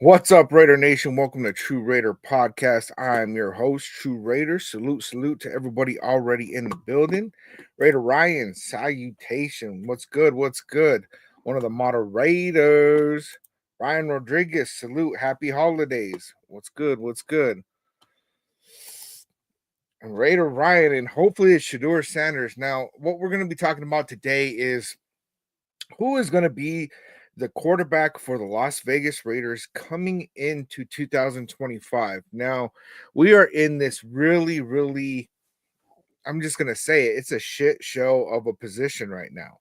What's up, Raider Nation? Welcome to TRU Raider Podcast. I'm your host, TRU Raider. Salute to everybody already in the building. Raider Ryan, salutation. What's good? What's good? One of the moderators, Ryan Rodriguez, salute. Happy holidays. What's good? What's good? And Raider Ryan, and hopefully it's Shedeur Sanders. Now, what we're going to be talking about today is who is going to be the quarterback for the Las Vegas Raiders coming into 2025. Now, we are in this really, I'm just going to say it, it's a shit show of a position right now.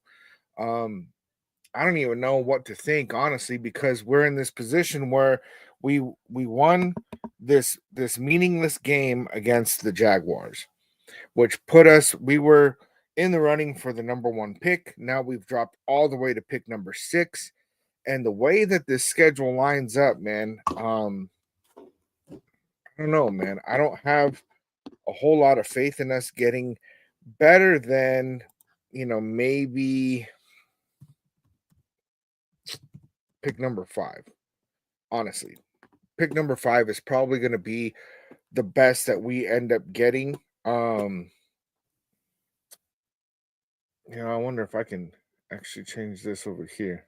I don't even know what to think, honestly, because we're in this position where we won this meaningless game against the Jaguars, which we were in the running for the number one pick. Now we've dropped all the way to pick number 6. And the way that this schedule lines up, man, I don't know, man. I don't have a whole lot of faith in us getting better than, maybe pick number 5. Honestly, pick number 5 is probably going to be the best that we end up getting. I wonder if I can actually change this over here.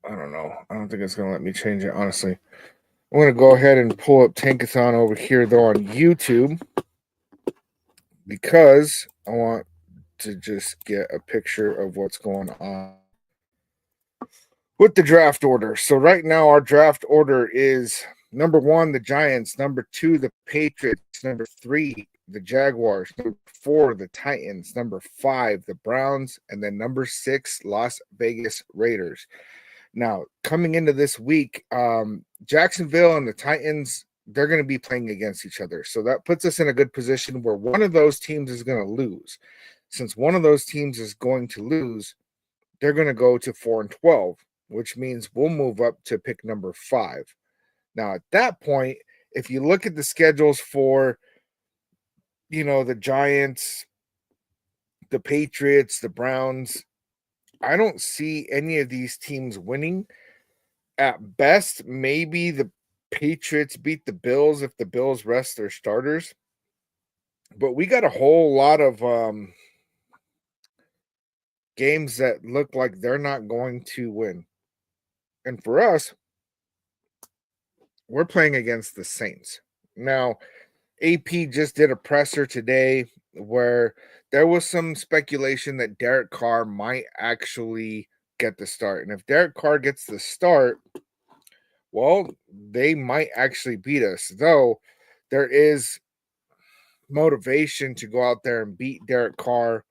I don't know. I don't think it's going to let me change it, honestly. I'm going to go ahead and pull up Tankathon over here, though, on YouTube, because I want to just get a picture of what's going on with the draft order. So right now, our draft order is number 1, the Giants, number 2, the Patriots, number 3, the Jaguars, number 4, the Titans, number 5, the Browns, and then number 6, Las Vegas Raiders. Now, coming into this week, Jacksonville and the Titans, they're going to be playing against each other. So that puts us in a good position where one of those teams is going to lose. Since one of those teams is going to lose, they're going to go to 4-12, which means we'll move up to pick number 5. Now, at that point, if you look at the schedules for, the Giants, the Patriots, the Browns, I don't see any of these teams winning. At best, maybe the Patriots beat the Bills if the Bills rest their starters. But we got a whole lot of games that look like they're not going to win. And for us, we're playing against the Saints. Now, AP just did a presser today where there was some speculation that Derek Carr might actually get the start. And if Derek Carr gets the start, well, they might actually beat us. Though there is motivation to go out there and beat Derek Carr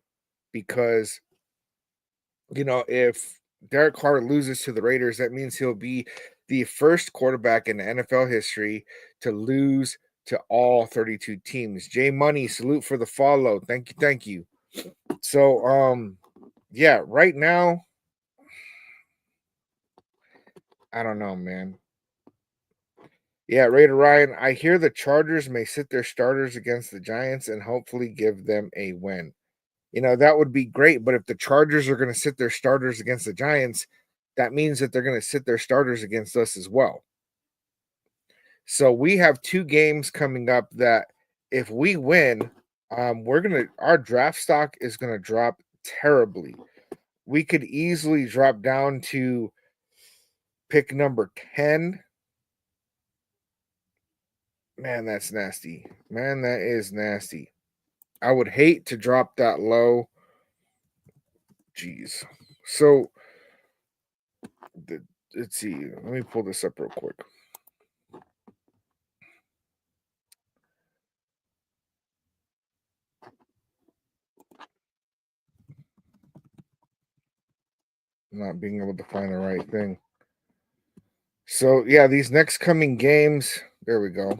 because, if Derek Carr loses to the Raiders, that means he'll be the first quarterback in NFL history to lose to all 32 teams. J Money, salute for the follow. Thank you. So, yeah, right now, I don't know, man. Yeah, Raider Ryan, I hear the Chargers may sit their starters against the Giants and hopefully give them a win. That would be great, but if the Chargers are going to sit their starters against the Giants, that means that they're going to sit their starters against us as well. So we have 2 games coming up that if we win, our draft stock is going to drop terribly. We could easily drop down to pick number 10. Man, that's nasty. Man, that is nasty. I would hate to drop that low. Jeez. So, let's see. Let me pull this up real quick. Not being able to find the right thing. So, yeah, these next coming games, there we go.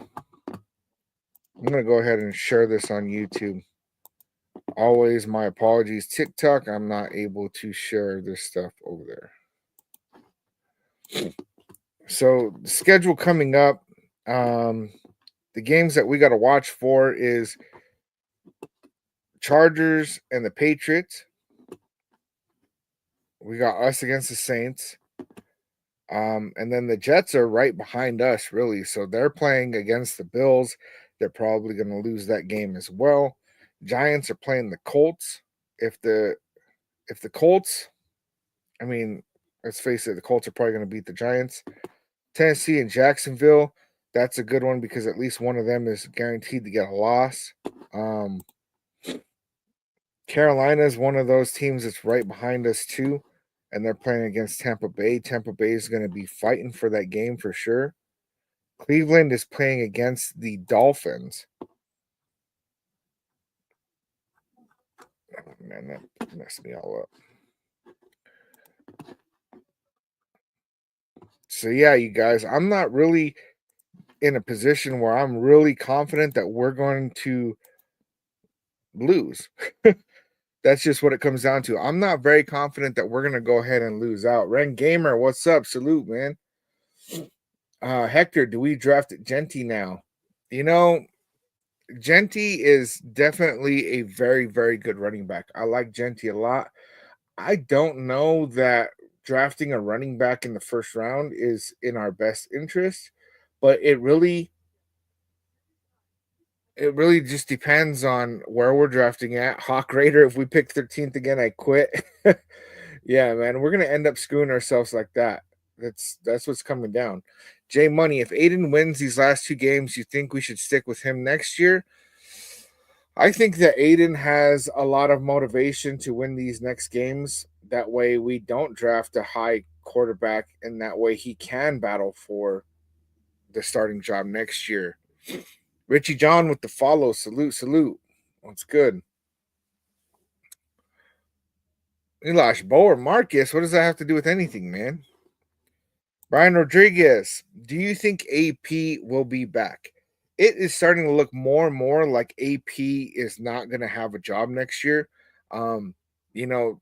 I'm going to go ahead and share this on YouTube. Always my apologies. TikTok, I'm not able to share this stuff over there. So, the schedule coming up, the games that we got to watch for is Chargers and the Patriots. We got us against the Saints. And then the Jets are right behind us, really. So they're playing against the Bills. They're probably going to lose that game as well. Giants are playing the Colts. If the Colts, I mean, let's face it, the Colts are probably going to beat the Giants. Tennessee and Jacksonville, that's a good one because at least one of them is guaranteed to get a loss. Carolina is one of those teams that's right behind us too, and they're playing against Tampa Bay. Tampa Bay is going to be fighting for that game for sure. Cleveland is playing against the Dolphins. Oh, man, that messed me all up. So yeah, you guys, I'm not really in a position where I'm really confident that we're going to lose. That's just what it comes down to. I'm not very confident that we're going to go ahead and lose out. Ren Gamer, what's up? Salute, man. Hector, do we draft Genty now? You know, Genty is definitely a very, very good running back. I like Genty a lot. I don't know that drafting a running back in the first round is in our best interest, but it really just depends on where we're drafting at. Hawk Raider, if we pick 13th again, I quit. Yeah, man, we're gonna end up screwing ourselves like that. That's what's coming down. J Money, if Aiden wins these last two games, you think we should stick with him next year? I think that Aiden has a lot of motivation to win these next games. That way, we don't draft a high quarterback, and that way he can battle for the starting job next year. Richie John with the follow. Salute, salute. What's good? Elash, Bo or Marcus? What does that have to do with anything, man? Brian Rodriguez, do you think AP will be back? It is starting to look more and more like AP is not going to have a job next year. Um, you know,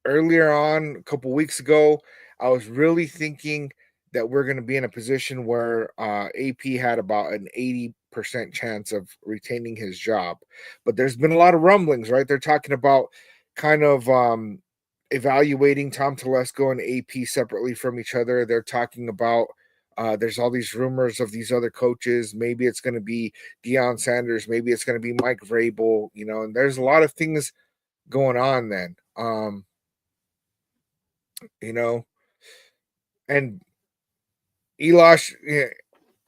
earlier on, a couple weeks ago, I was really thinking that we're going to be in a position where AP had about an 80% chance of retaining his job. But there's been a lot of rumblings, right? They're talking about kind of evaluating Tom Telesco and AP separately from each other. They're talking about there's all these rumors of these other coaches. Maybe it's going to be Deion Sanders. Maybe it's going to be Mike Vrabel. And there's a lot of things going on then. You know, and Elosh,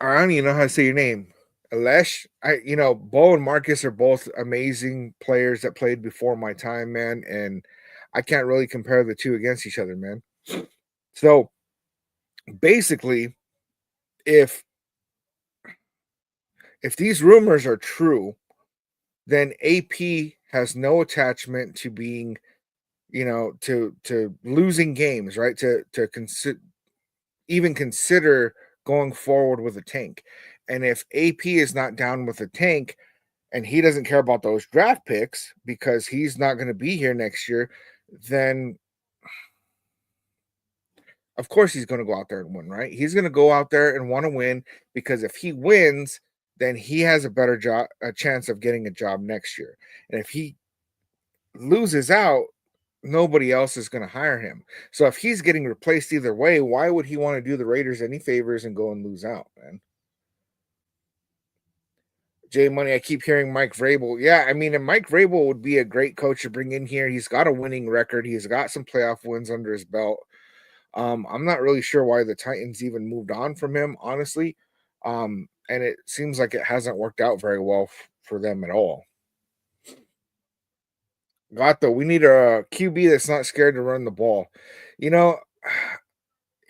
I don't even know how to say your name. Alesh, Bo and Marcus are both amazing players that played before my time, man, and I can't really compare the two against each other, man. So basically, if these rumors are true, then AP has no attachment to being, to losing games, right? To even consider going forward with a tank. And if AP is not down with a tank and he doesn't care about those draft picks because he's not going to be here next year, then of course he's going to go out there and win, right? He's going to go out there and want to win because if he wins, then he has a chance of getting a job next year. And if he loses out, nobody else is going to hire him. So if he's getting replaced either way, why would he want to do the Raiders any favors and go and lose out, man? Jay Money, I keep hearing Mike Vrabel. Yeah, I mean, and Mike Vrabel would be a great coach to bring in here. He's got a winning record. He's got some playoff wins under his belt. I'm not really sure why the Titans even moved on from him, honestly. And it seems like it hasn't worked out very well for them at all. Gato, we need a QB that's not scared to run the ball. You know,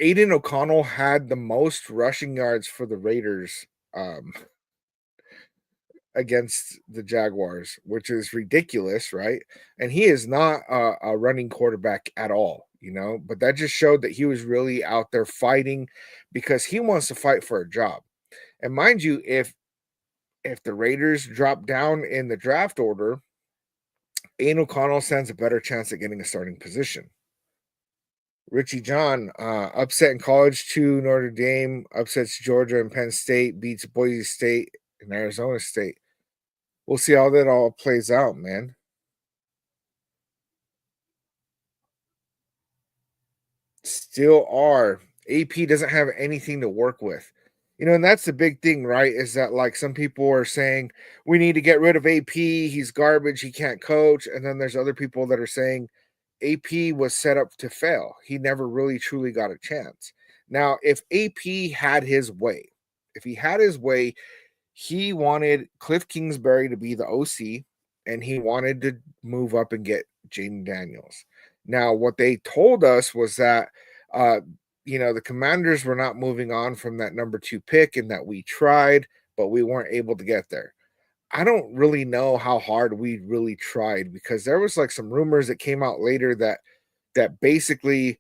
Aiden O'Connell had the most rushing yards for the Raiders against the Jaguars, which is ridiculous, right? And he is not a running quarterback at all, but that just showed that he was really out there fighting because he wants to fight for a job. And mind you, if the Raiders drop down in the draft order, Aiden O'Connell stands a better chance at getting a starting position. Richie John, upset in college to Notre Dame, upsets Georgia and Penn State, beats Boise State and Arizona State. We'll see how that all plays out, man. still are. AP doesn't have anything to work with. And that's the big thing, right? Is that like some people are saying we need to get rid of AP. He's garbage. He can't coach. And then there's other people that are saying AP was set up to fail. He never really truly got a chance. Now, if AP had his way, if he had his way, he wanted Cliff Kingsbury to be the OC, and he wanted to move up and get Jaden Daniels. Now, what they told us was that, the Commanders were not moving on from that number 2 pick, and that we tried, but we weren't able to get there. I don't really know how hard we really tried, because there was like some rumors that came out later that basically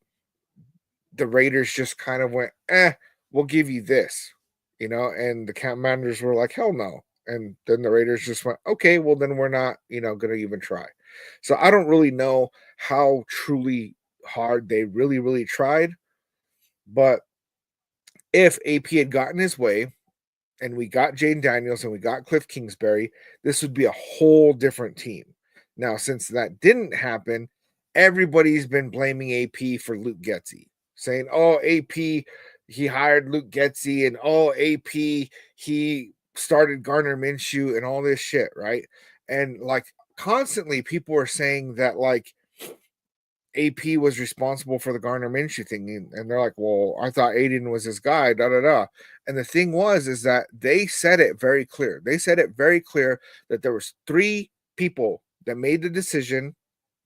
the Raiders just kind of went, we'll give you this, and the Commanders were like, hell no. And then the Raiders just went, okay, well, then we're not, going to even try. So I don't really know how truly hard they really, really tried. But if AP had gotten his way and we got Jaden Daniels and we got Cliff Kingsbury, this would be a whole different team. Now, since that didn't happen, everybody's been blaming AP for Luke Getsy, saying, oh, AP, he hired Luke Getsy, and oh, AP, he started Gardner Minshew and all this shit, right? And like constantly people are saying that like AP was responsible for the Gardner Minshew thing, and they're like, well, I thought Aiden was his guy, da-da-da. And the thing is that they said it very clear. They said it very clear that there was 3 people that made the decision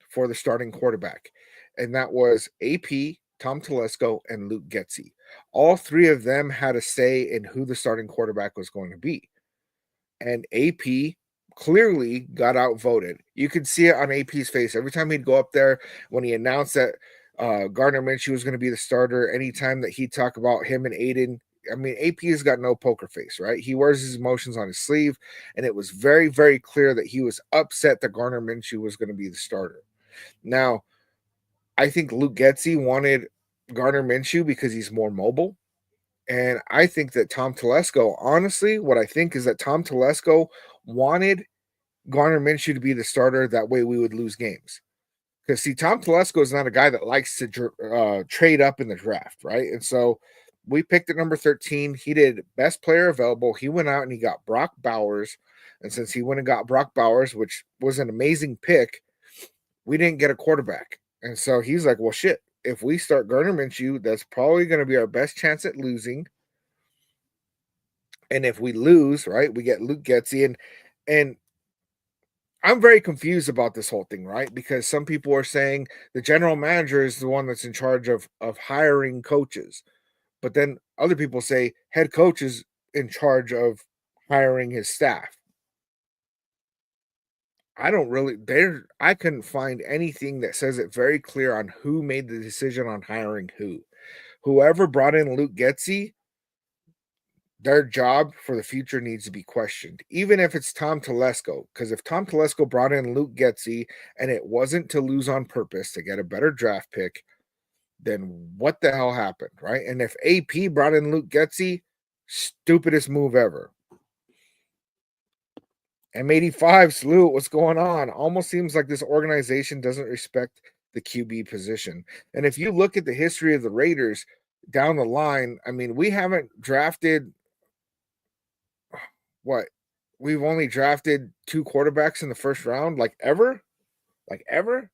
for the starting quarterback, and that was AP, Tom Telesco, and Luke Getsy. All 3 of them had a say in who the starting quarterback was going to be. And AP clearly got outvoted. You could see it on AP's face every time he'd go up there when he announced that Gardner Minshew was going to be the starter. Anytime that he'd talk about him and Aiden, I mean, AP has got no poker face, right? He wears his emotions on his sleeve, and it was very, very clear that he was upset that Gardner Minshew was going to be the starter. Now, I think Luke Getsy wanted Gardner Minshew because he's more mobile. And I think that Tom Telesco, honestly, what I think is that Tom Telesco wanted Gardner Minshew to be the starter. That way we would lose games. Because, see, Tom Telesco is not a guy that likes to trade up in the draft, right? And so we picked at number 13. He did best player available. He went out and he got Brock Bowers. And since he went and got Brock Bowers, which was an amazing pick, we didn't get a quarterback. And so he's like, well, shit. If we start Gardner Minshew, that's probably going to be our best chance at losing. And if we lose, right, we get Luke Getsy. And I'm very confused about this whole thing, right? Because some people are saying the general manager is the one that's in charge of hiring coaches. But then other people say head coach is in charge of hiring his staff. I couldn't find anything that says it very clear on who made the decision on hiring who. Whoever brought in Luke Getsy, their job for the future needs to be questioned, even if it's Tom Telesco. Because if Tom Telesco brought in Luke Getsy and it wasn't to lose on purpose to get a better draft pick, then what the hell happened, right? And if AP brought in Luke Getsy, stupidest move ever. M85 salute, what's going on? Almost seems like this organization doesn't respect the QB position. And if you look at the history of the Raiders down the line, I mean, we haven't drafted what? We've only drafted 2 quarterbacks in the first round, like ever? Like ever?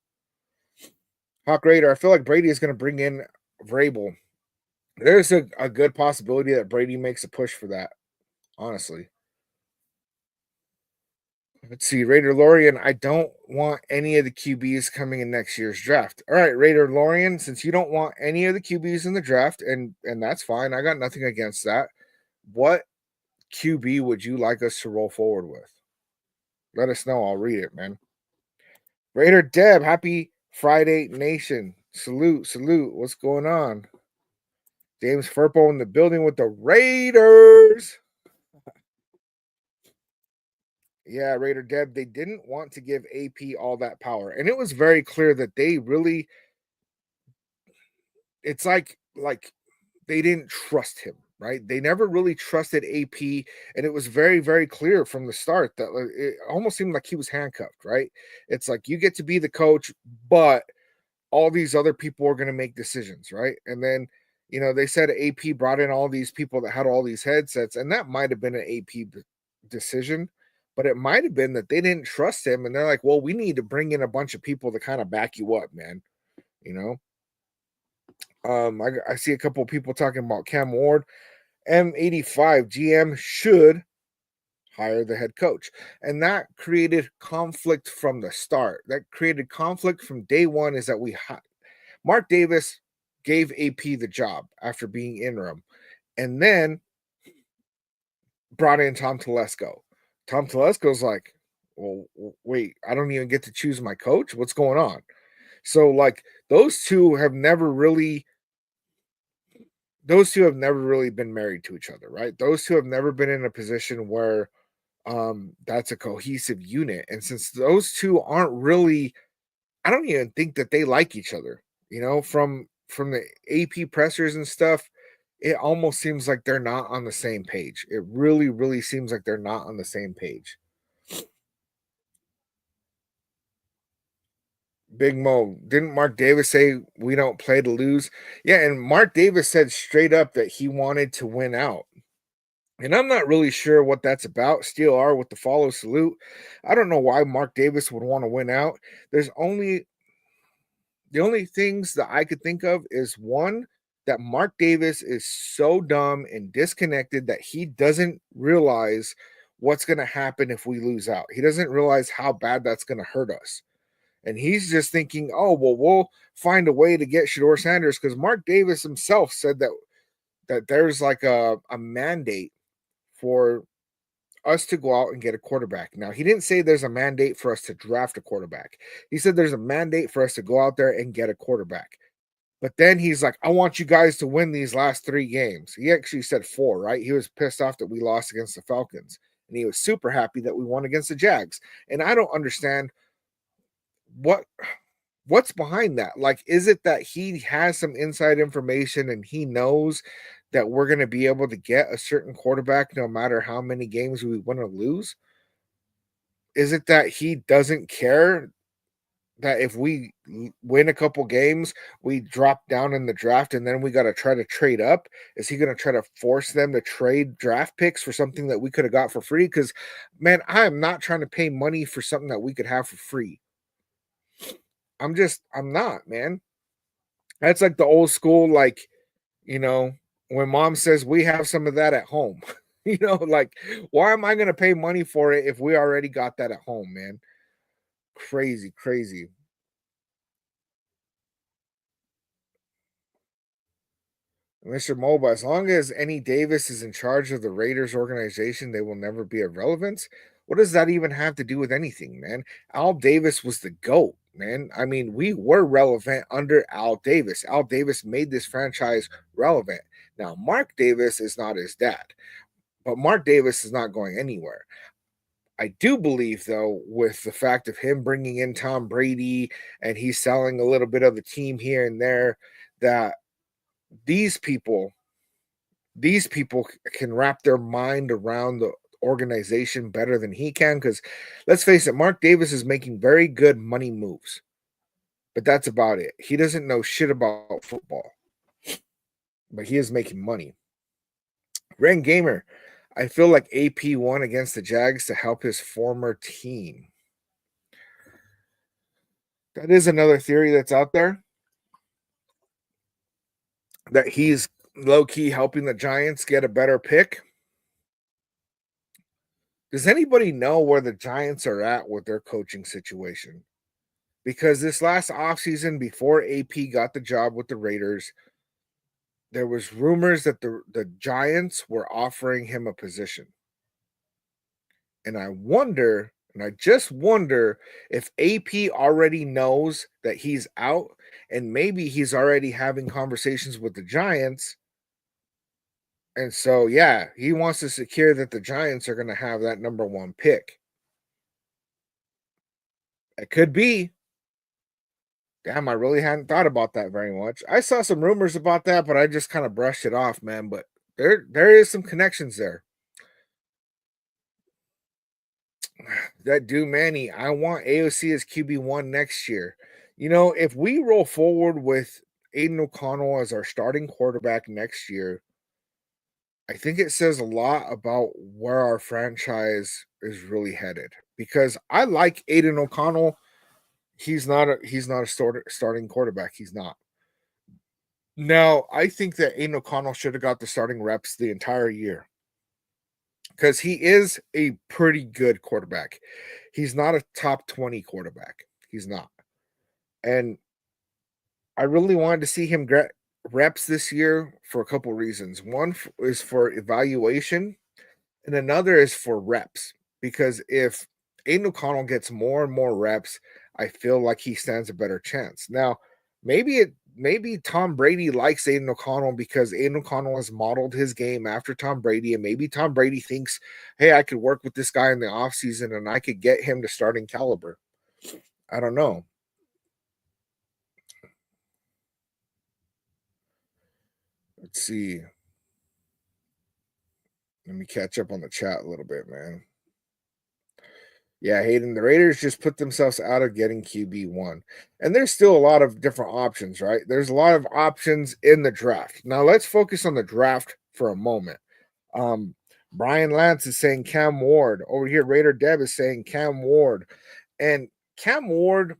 Hawk Raider, I feel like Brady is going to bring in Vrabel. There's a good possibility that Brady makes a push for that, honestly. Let's see, Raider Lorian. I don't want any of the QBs coming in next year's draft. All right, Raider Lorian, since you don't want any of the QBs in the draft, and that's fine. I got nothing against that. What QB would you like us to roll forward with? Let us know. I'll read it, man. Raider Deb, happy Friday Nation. Salute, salute. What's going on? James Furpo in the building with the Raiders. Yeah, Raider Deb, they didn't want to give AP all that power. And it was very clear that they really, it's like they didn't trust him, right? They never really trusted AP. And it was very, very clear from the start that it almost seemed like he was handcuffed, right? It's like you get to be the coach, but all these other people are going to make decisions, right? And then, they said AP brought in all these people that had all these headsets, and that might have been an AP decision, but it might have been that they didn't trust him, and they're like, well, we need to bring in a bunch of people to kind of back you up, man. You know, I see a couple of people talking about Cam Ward. M85 GM should hire the head coach. And that created conflict from the start. That created conflict from day one is that Mark Davis gave AP the job after being interim and then brought in Tom Telesco. Tom Telesco's like, well, wait, I don't even get to choose my coach? What's going on? So, like, those two have never really been married to each other, right? Those two have never been in a position where that's a cohesive unit. And since those two aren't really, I don't even think that they like each other, from the AP pressers and stuff, it almost seems like they're not on the same page. It really, really seems like they're not on the same page. Big Mo, didn't Mark Davis say we don't play to lose? Yeah, and Mark Davis said straight up that he wanted to win out. And I'm not really sure what that's about. Steel R with the follow salute. I don't know why Mark Davis would want to win out. There's only The only things that I could think of is one, that Mark Davis is so dumb and disconnected that he doesn't realize what's going to happen if we lose out. He doesn't realize how bad that's going to hurt us. And he's just thinking, oh, well, we'll find a way to get Shedeur Sanders, because Mark Davis himself said that there's like a mandate for us to go out and get a quarterback. Now, he didn't say there's a mandate for us to draft a quarterback. He said there's a mandate for us to go out there and get a quarterback. But then he's like, I want you guys to win these last 3 games. He actually said 4, right? He was pissed off that we lost against the Falcons. And he was super happy that we won against the Jags. And I don't understand what's behind that. Like, is it that he has some inside information and he knows that we're going to be able to get a certain quarterback no matter how many games we win or lose? Is it that he doesn't care that if we win a couple games, we drop down in the draft and then we got to try to trade up? Is he going to try to force them to trade draft picks for something that we could have got for free? Because, man, I am not trying to pay money for something that we could have for free. I'm not, man. That's like the old school, like, when mom says we have some of that at home, like, why am I going to pay money for it if we already got that at home, man? Crazy, crazy. Mr. Moba, as long as Andy Davis is in charge of the Raiders organization, they will never be irrelevant. What does that even have to do with anything, man? Al Davis was the GOAT, man. I mean, we were relevant under Al Davis. Al Davis made this franchise relevant. Now, Mark Davis is not his dad, but Mark Davis is not going anywhere. I do believe, though, with the fact of him bringing in Tom Brady and he's selling a little bit of the team here and there, that these people can wrap their mind around the organization better than he can, because let's face it, Mark Davis is making very good money moves, but that's about it. He doesn't know shit about football, but he is making money. Ren Gamer, I feel like AP won against the Jags to help his former team. That is another theory that's out there, that he's low-key helping the Giants get a better pick. Does anybody know where the Giants are at with their coaching situation? Because this last offseason, before AP got the job with the Raiders, there was rumors that the Giants were offering him a position. And I just wonder if AP already knows that he's out, and maybe he's already having conversations with the Giants. And so, yeah, he wants to secure that the Giants are going to have that number 1 pick. It could be. Damn, I really hadn't thought about that very much. I saw some rumors about that, but I just kind of brushed it off, man. But there is some connections there. That dude Manny, I want AOC as QB1 next year. If we roll forward with Aiden O'Connell as our starting quarterback next year, I think it says a lot about where our franchise is really headed. Because I like Aiden O'Connell. He's not a starting quarterback. He's not. Now, I think that Aiden O'Connell should have got the starting reps the entire year because he is a pretty good quarterback. He's not a top 20 quarterback. He's not. And I really wanted to see him get reps this year for a couple reasons. One is for evaluation, and another is for reps. Because if Aiden O'Connell gets more and more reps, I feel like he stands a better chance. Now, maybe Tom Brady likes Aiden O'Connell because Aiden O'Connell has modeled his game after Tom Brady, and maybe Tom Brady thinks, hey, I could work with this guy in the offseason and I could get him to starting caliber. I don't know. Let's see. Let me catch up on the chat a little bit, man. Yeah, Hayden, the Raiders just put themselves out of getting QB1. And there's still a lot of different options, right? There's a lot of options in the draft. Now, let's focus on the draft for a moment. Brian Lance is saying Cam Ward. Over here, Raider Deb is saying Cam Ward. And Cam Ward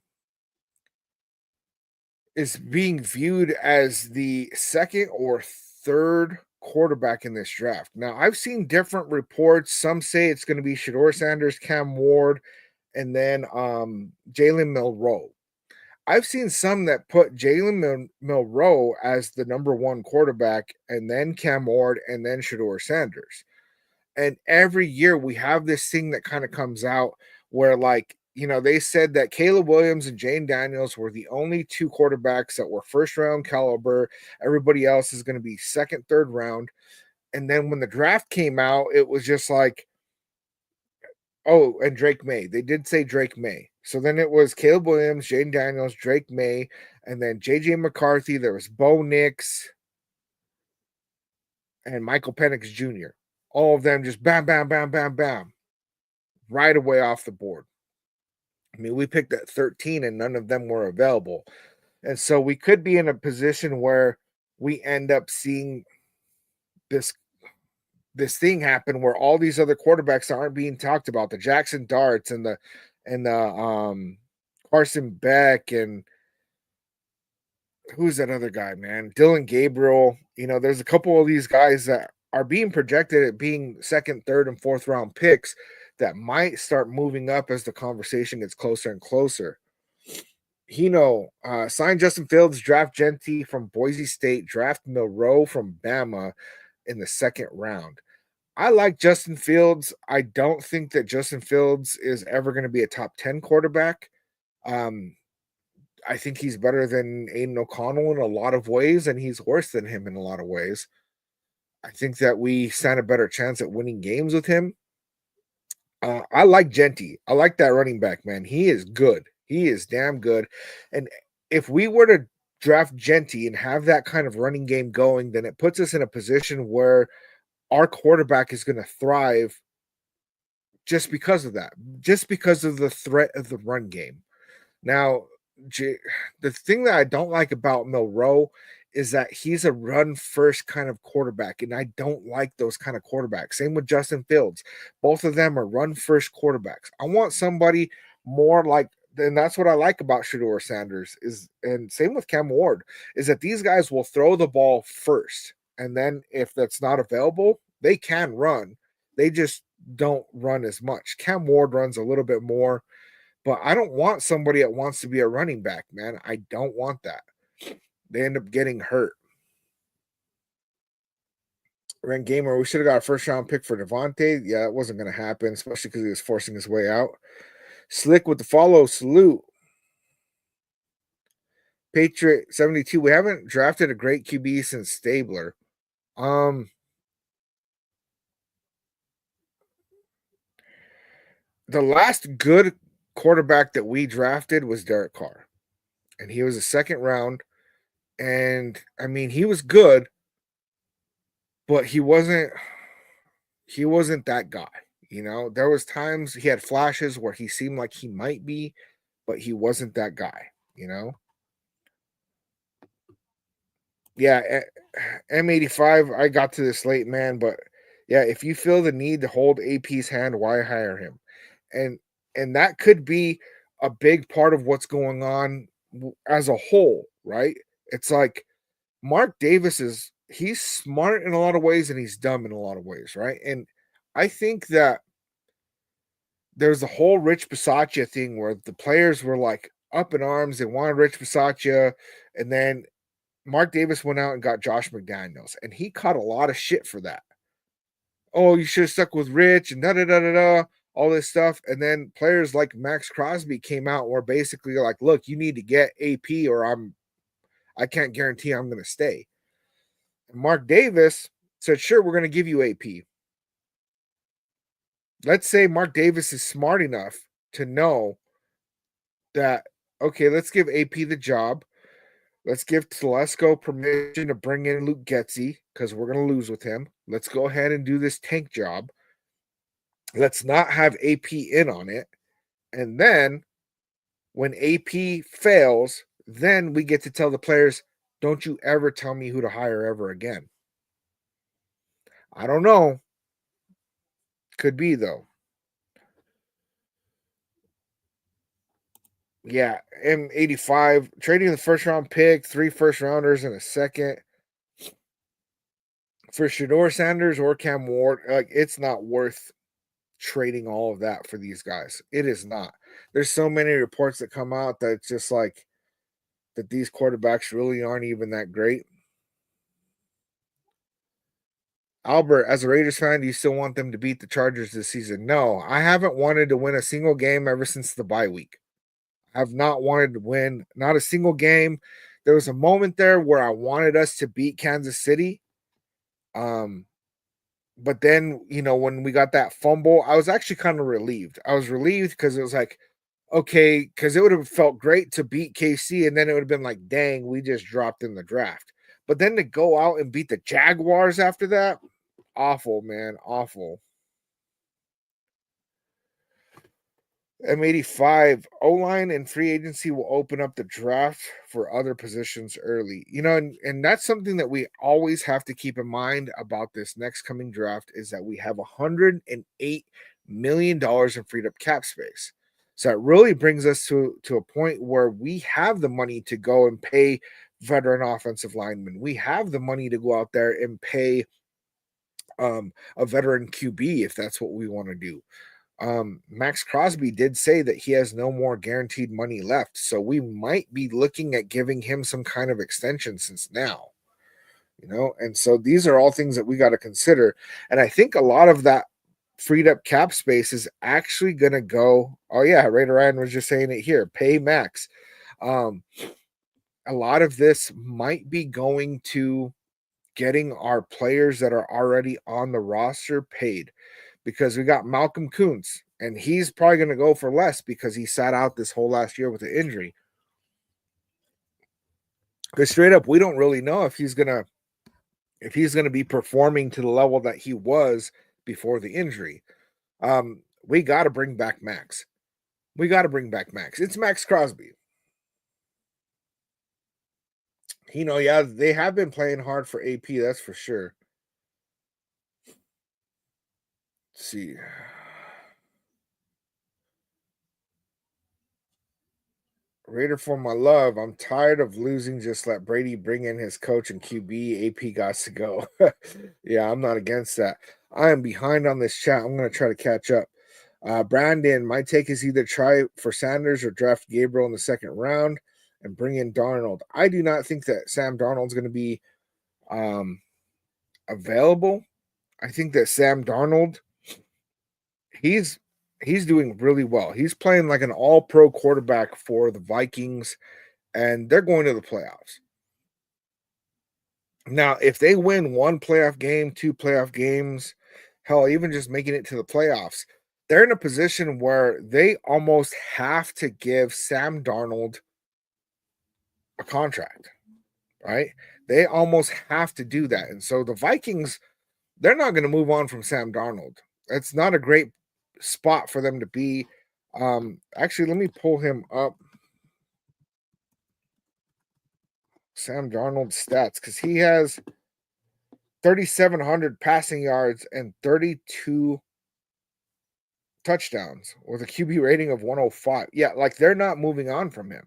is being viewed as the second or third quarterback in this draft. Now, I've seen different reports. Some say it's going to be Shedeur Sanders, Cam Ward, and then Jalen Milroe. I've seen some that put Jalen Milroe as the number one quarterback, and then Cam Ward, and then Shedeur Sanders. And every year we have this thing that kind of comes out where, like, they said that Caleb Williams and Jane Daniels were the only two quarterbacks that were first round caliber. Everybody else is going to be second, third round. And then when the draft came out, it was just like, oh, and Drake May. They did say Drake May. So then it was Caleb Williams, Jane Daniels, Drake May, and then JJ McCarthy. There was Bo Nix and Michael Penix Jr. All of them just bam, bam, bam, bam, bam, right away off the board. I mean, we picked at 13 and none of them were available. And so we could be in a position where we end up seeing this thing happen where all these other quarterbacks aren't being talked about. The Jackson Darts and the Carson Beck and who's that other guy, man? Dylan Gabriel. There's a couple of these guys that are being projected at being second, third, and fourth round picks that might start moving up as the conversation gets closer and closer. Sign Justin Fields, draft Genty from Boise State, draft Milroe from Bama in the second round. I like Justin Fields. I don't think that Justin Fields is ever going to be a top 10 quarterback. I think he's better than Aiden O'Connell in a lot of ways, and he's worse than him in a lot of ways. I think that we stand a better chance at winning games with him. I like Genty. I like that running back, man. He is good. He is damn good. And if we were to draft Genty and have that kind of running game going, then it puts us in a position where our quarterback is going to thrive just because of that, just because of the threat of the run game. Now, the thing that I don't like about Milroe is that he's a run first kind of quarterback, and I don't like those kind of quarterbacks. Same with Justin Fields. Both of them are run first quarterbacks. I want somebody more like, and that's what I like about Shedeur Sanders and same with Cam Ward, is that these guys will throw the ball first. And then if that's not available, they can run. They just don't run as much. Cam Ward runs a little bit more, but I don't want somebody that wants to be a running back, man. I don't want that. They end up getting hurt. Ren Gamer, we should have got a first round pick for Devontae. Yeah, it wasn't going to happen, especially because he was forcing his way out. Slick with the follow. Salute. Patriot 72. We haven't drafted a great QB since Stabler. The last good quarterback that we drafted was Derek Carr, and he was a second round. And I mean, he was good, but he wasn't that guy. There was times he had flashes where he seemed like he might be, but he wasn't that guy. you know? Yeah, M85, I got to this late, man, but yeah, if you feel the need to hold AP's hand, why hire him? And and that could be a big part of what's going on as a whole, right? It's like Mark Davis he's smart in a lot of ways and he's dumb in a lot of ways, right? And I think that there's a whole Rich Bisaccia thing where the players were like up in arms. They wanted Rich Bisaccia, and then Mark Davis went out and got Josh McDaniels, and he caught a lot of shit for that. Oh, you should have stuck with Rich and da da da da da, all this stuff. And then players like Max Crosby came out were basically like, look, you need to get AP or I can't guarantee I'm gonna stay. And Mark Davis said, sure, we're gonna give you AP. Let's say Mark Davis is smart enough to know that, okay, let's give AP the job. Let's give Telesco permission to bring in Luke Getzey because we're going to lose with him. Let's go ahead and do this tank job. Let's not have AP in on it. And then when AP fails, then we get to tell the players, don't you ever tell me who to hire ever again. I don't know. Could be, though. Yeah, M85, trading the first round pick, 3 first rounders and a second for Shedeur Sanders or Cam Ward. Like, it's not worth trading all of that for these guys. It is not. There's so many reports that come out that it's just like that these quarterbacks really aren't even that great. Albert, as a Raiders fan, do you still want them to beat the Chargers this season? No, I haven't wanted to win a single game ever since the bye week. I've not wanted to win not a single game. There was a moment there where I wanted us to beat Kansas City. But then, when we got that fumble, I was actually kind of relieved. I was relieved because it was like, okay, because it would have felt great to beat KC, and then it would have been like, dang, we just dropped in the draft. But then to go out and beat the Jaguars after that, awful, man, awful. M85 O-line and free agency will open up the draft for other positions early. And that's something that we always have to keep in mind about this next coming draft is that we have $108 million in freed up cap space. So it really brings us to a point where we have the money to go and pay veteran offensive linemen. We have the money to go out there and pay a veteran QB if that's what we want to do. Max Crosby did say that he has no more guaranteed money left. So we might be looking at giving him some kind of extension since now, and so these are all things that we got to consider. And I think a lot of that freed up cap space is actually going to go. Oh yeah. Raider Ryan was just saying it here. Pay Max. A lot of this might be going to getting our players that are already on the roster paid. Because we got Malcolm Kuntz, and he's probably going to go for less because he sat out this whole last year with an injury. Because straight up, we don't really know if he's gonna be performing to the level that he was before the injury. We got to bring back Max. It's Max Crosby. Yeah, they have been playing hard for AP, that's for sure. Let's see. Raider for my love. I'm tired of losing. Just let Brady bring in his coach and QB. AP got to go. Yeah, I'm not against that. I am behind on this chat. I'm going to try to catch up. Brandon, my take is either try for Sanders or draft Gabriel in the second round and bring in Darnold. I do not think that Sam Darnold's going to be available. I think that Sam Darnold, he's doing really well. He's playing like an all-pro quarterback for the Vikings, and they're going to the playoffs. Now, if they win one playoff game, 2 playoff games, hell, even just making it to the playoffs, they're in a position where they almost have to give Sam Darnold a contract, right? They almost have to do that. And so the Vikings, they're not going to move on from Sam Darnold. It's not a great spot for them to be. Actually, let me pull him up. Sam Darnold's stats because he has 3,700 passing yards and 32 touchdowns with a QB rating of 105. Yeah, like they're not moving on from him.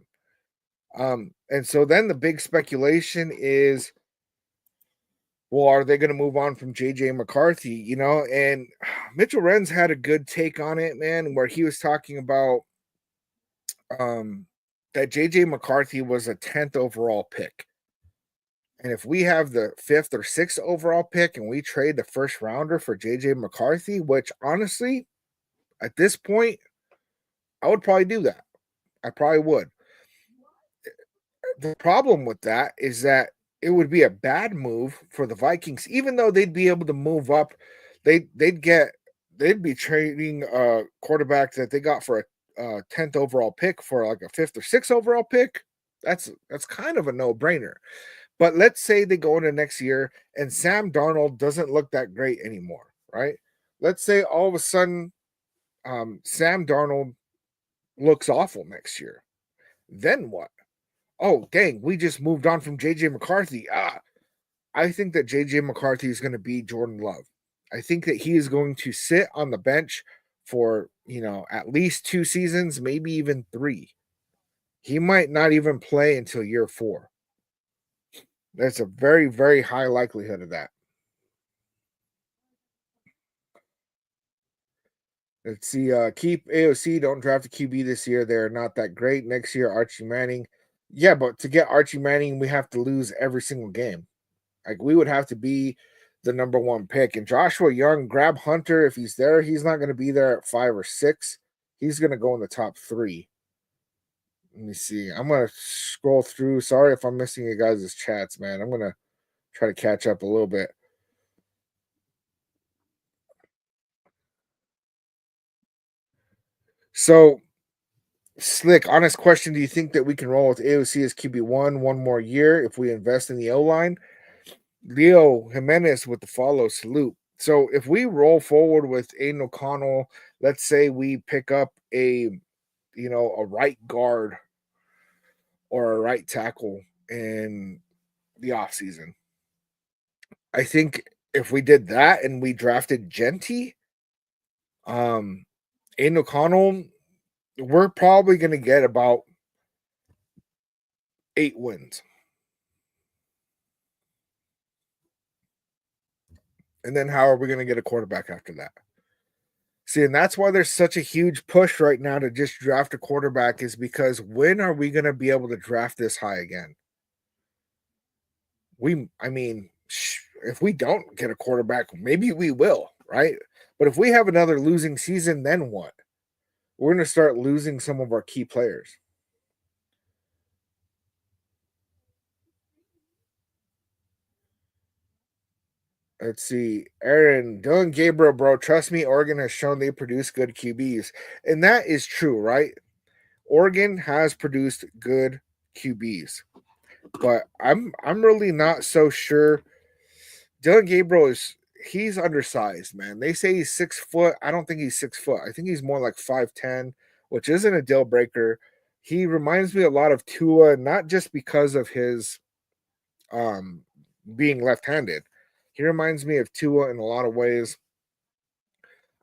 And so then the big speculation is, well, are they going to move on from JJ McCarthy? You know, and Mitchell Renz had a good take on it, man, where he was talking about that JJ McCarthy was a 10th overall pick. And if we have the 5th or 6th overall pick and we trade the first rounder for JJ McCarthy, which honestly, at this point, I would probably do that. I probably would. The problem with that is that it would be a bad move for the Vikings, even though they'd be able to move up. They'd be trading a quarterback that they got for a 10th overall pick for like a 5th or 6th overall pick. That's kind of a no-brainer. But let's say they go into next year and Sam Darnold doesn't look that great anymore, right? Let's say all of a sudden Sam Darnold looks awful next year. Then what? Oh, dang, we just moved on from JJ McCarthy. I think that JJ McCarthy is going to be Jordan Love. I think that he is going to sit on the bench for, at least 2 seasons, maybe even 3. He might not even play until year 4. There's a very, very high likelihood of that. Let's see. Keep AOC. Don't draft a QB this year. They're not that great. Next year, Archie Manning. Yeah, but to get Archie Manning, we have to lose every single game. Like we would have to be the number 1 pick. And Joshua Young, grab Hunter if he's there. He's not going to be there at 5 or 6. He's going to go in the top 3. Let me see. I'm going to scroll through. Sorry if I'm missing you guys' chats, man. I'm going to try to catch up a little bit. So, Slick, honest question. Do you think that we can roll with AOC as QB1 one more year if we invest in the O-line? Leo Jimenez with the follow salute. So if we roll forward with Aiden O'Connell, let's say we pick up a right guard or a right tackle in the offseason. I think if we did that and we drafted Genty, Aiden O'Connell, we're probably going to get about 8 wins. And then how are we going to get a quarterback after that? See, and that's why there's such a huge push right now to just draft a quarterback, is because when are we going to be able to draft this high again? If we don't get a quarterback, maybe we will, right? But if we have another losing season, then what? We're going to start losing some of our key players. Let's see. Aaron, Dylan Gabriel, bro. Trust me, Oregon has shown they produce good QBs. And that is true, right? Oregon has produced good QBs. But I'm really not so sure. Dylan Gabriel he's undersized, man. They say he's 6 foot. I don't think he's 6 foot. I think he's more like 5'10", which isn't a deal breaker. He reminds me a lot of Tua, not just because of his being left-handed. He reminds me of Tua in a lot of ways.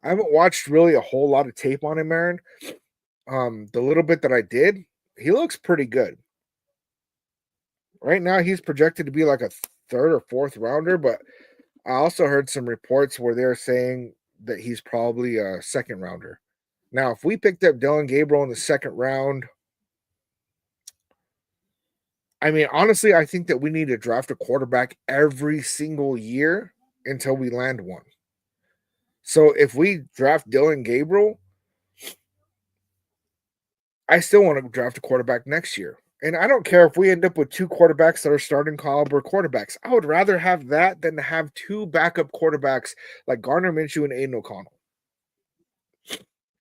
I haven't watched really a whole lot of tape on him, Aaron. The little bit that I did, he looks pretty good. Right now, he's projected to be like a 3rd or 4th rounder, but I also heard some reports where they're saying that he's probably a 2nd rounder. Now, if we picked up Dylan Gabriel in the 2nd round, honestly, I think that we need to draft a quarterback every single year until we land one. So if we draft Dylan Gabriel, I still want to draft a quarterback next year. And I don't care if we end up with 2 quarterbacks that are starting caliber quarterbacks. I would rather have that than to have 2 backup quarterbacks like Gardner Minshew and Aiden O'Connell.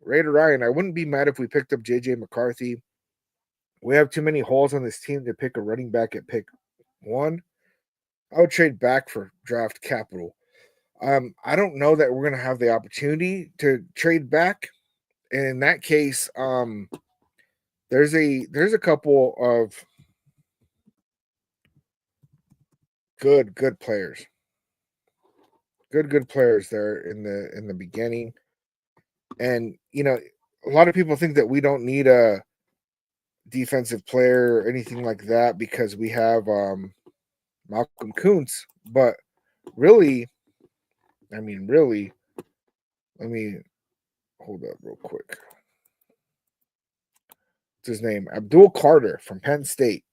Raider Ryan, I wouldn't be mad if we picked up JJ McCarthy. We have too many holes on this team to pick a running back at pick 1. I would trade back for draft capital. I don't know that we're going to have the opportunity to trade back. And in that case, there's a couple of good players. Good players there in the beginning. And a lot of people think that we don't need a defensive player or anything like that because we have Malcolm Kuntz, but really, really, let me hold up real quick. What's his name? Abdul Carter from Penn State.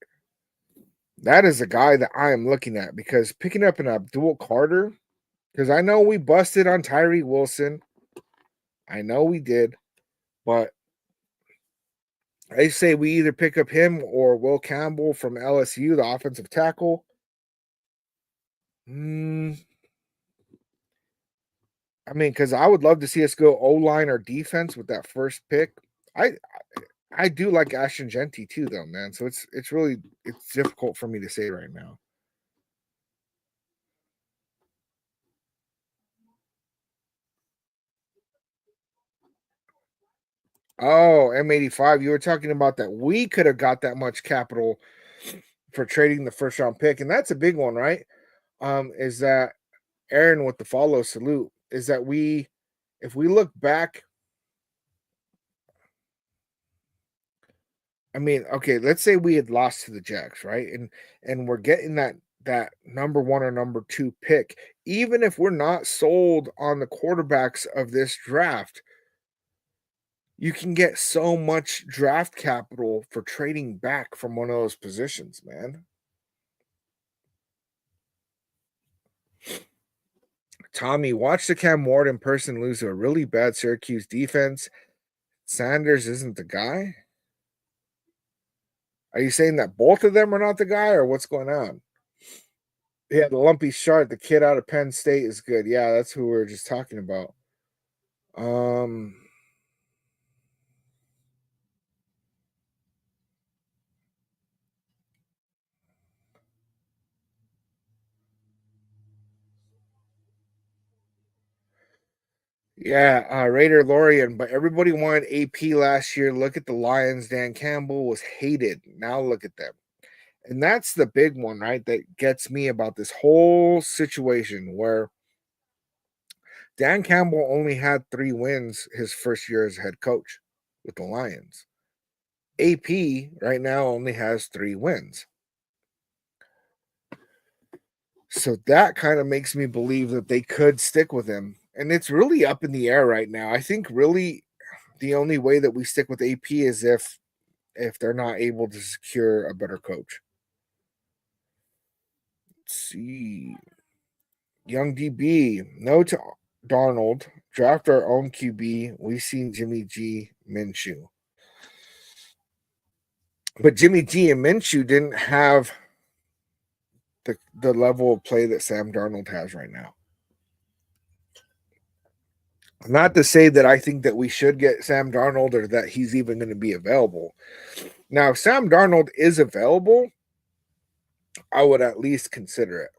That is a guy that I am looking at because picking up an Abdul Carter, because I know we busted on Tyree Wilson. I know we did, but I say we either pick up him or Will Campbell from LSU, the offensive tackle. Because I would love to see us go O-line or defense with that first pick. I do like Ashton Genty too, though, man. So it's difficult for me to say right now. Oh, M85. You were talking about that. We could have got that much capital for trading the first round pick, and that's a big one, right? Is that Aaron with the follow salute? Is that if we look back, okay, let's say we had lost to the Jags, right? And we're getting that number 1 or number 2 pick. Even if we're not sold on the quarterbacks of this draft, you can get so much draft capital for trading back from one of those positions, man. Tommy, watch the Cam Ward in person lose to a really bad Syracuse defense. Sanders isn't the guy? Are you saying that both of them are not the guy, or what's going on? Yeah, the lumpy shark, the kid out of Penn State is good. Yeah, that's who we were just talking about. Yeah, Raider Lorian, but everybody wanted AP last year. Look at the Lions. Dan Campbell was hated. Now look at them. And that's the big one, right? That gets me about this whole situation where Dan Campbell only had 3 wins his first year as head coach with the Lions. AP right now only has 3 wins. So that kind of makes me believe that they could stick with him. And it's really up in the air right now. I think really the only way that we stick with AP is if they're not able to secure a better coach. Let's see. Young DB, no to Darnold. Draft our own QB. We seen Jimmy G, Minshew. But Jimmy G and Minshew didn't have the level of play that Sam Darnold has right now. Not to say that I think that we should get Sam Darnold or that he's even going to be available. Now, if Sam Darnold is available, I would at least consider it.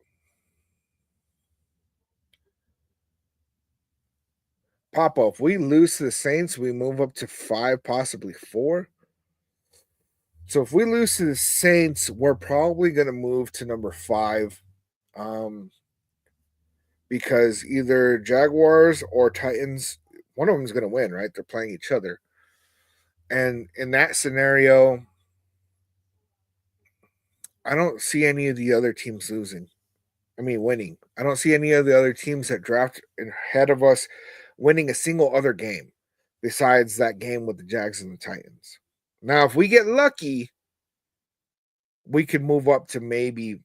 Papa, if we lose to the Saints, we move up to 5, possibly 4. So if we lose to the Saints, we're probably going to move to number 5. Because either Jaguars or Titans, one of them is going to win, right? They're playing each other. And in that scenario, I don't see any of the other teams winning. I don't see any of the other teams that draft ahead of us winning a single other game besides that game with the Jags and the Titans. Now, if we get lucky, we could move up to maybe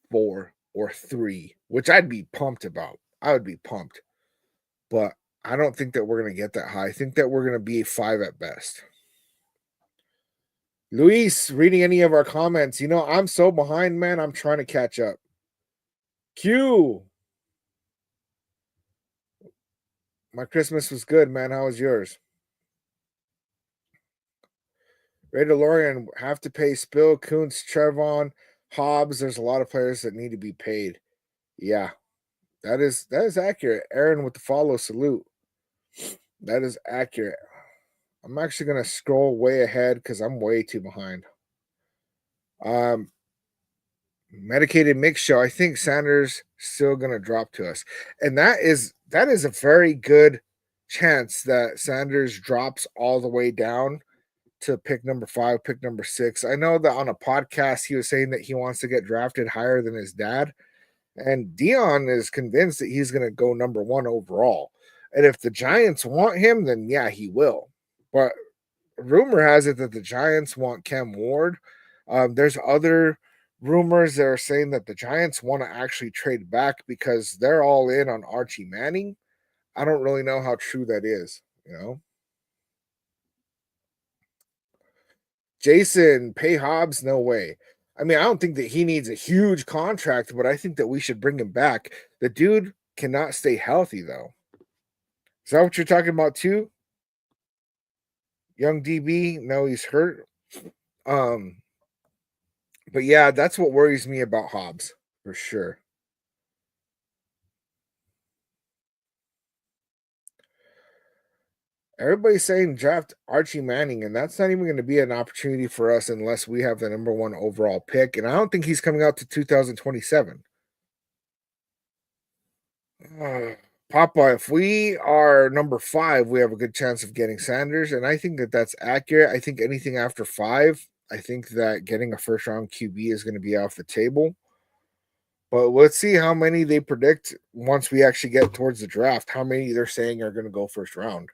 4 or 3, which I'd be pumped about. I would be pumped. But I don't think that we're going to get that high. I think that we're going to be 5 at best. Luis, reading any of our comments. I'm so behind, man. I'm trying to catch up. Q. My Christmas was good, man. How was yours? Raider Lorian, have to pay Spill, Kuntz, Trevon, Hobbs. There's a lot of players that need to be paid. Yeah, that is accurate. Aaron with the follow salute. That is accurate. I'm actually going to scroll way ahead because I'm way too behind. Medicated mix show. I think Sanders still gonna drop to us, and that is a very good chance that Sanders drops all the way down to pick number 5, pick number 6. I know that on a podcast he was saying that he wants to get drafted higher than his dad, and Dion is convinced that he's gonna go number 1 overall. And if the Giants want him, then yeah, he will. But rumor has it that the Giants want Cam Ward. There's other rumors that are saying that the Giants want to actually trade back because they're all in on Archie Manning. I don't really know how true that is, you know. Jason, pay Hobbs, no way. I mean, I don't think that he needs a huge contract, but I think that we should bring him back. The dude cannot stay healthy, though. Is that what you're talking about too? Young DB, no, he's hurt. Um, but yeah, that's what worries me about Hobbs for sure. Everybody's saying draft Archie Manning, and that's not even going to be an opportunity for us unless we have the number 1 overall pick. And I don't think he's coming out to 2027. Papa, if we are number 5, we have a good chance of getting Sanders, and I think that that's accurate. I think anything after 5, I think that getting a first round QB is going to be off the table. But let's see how many they predict once we actually get towards the draft. How many they're saying are going to go first round.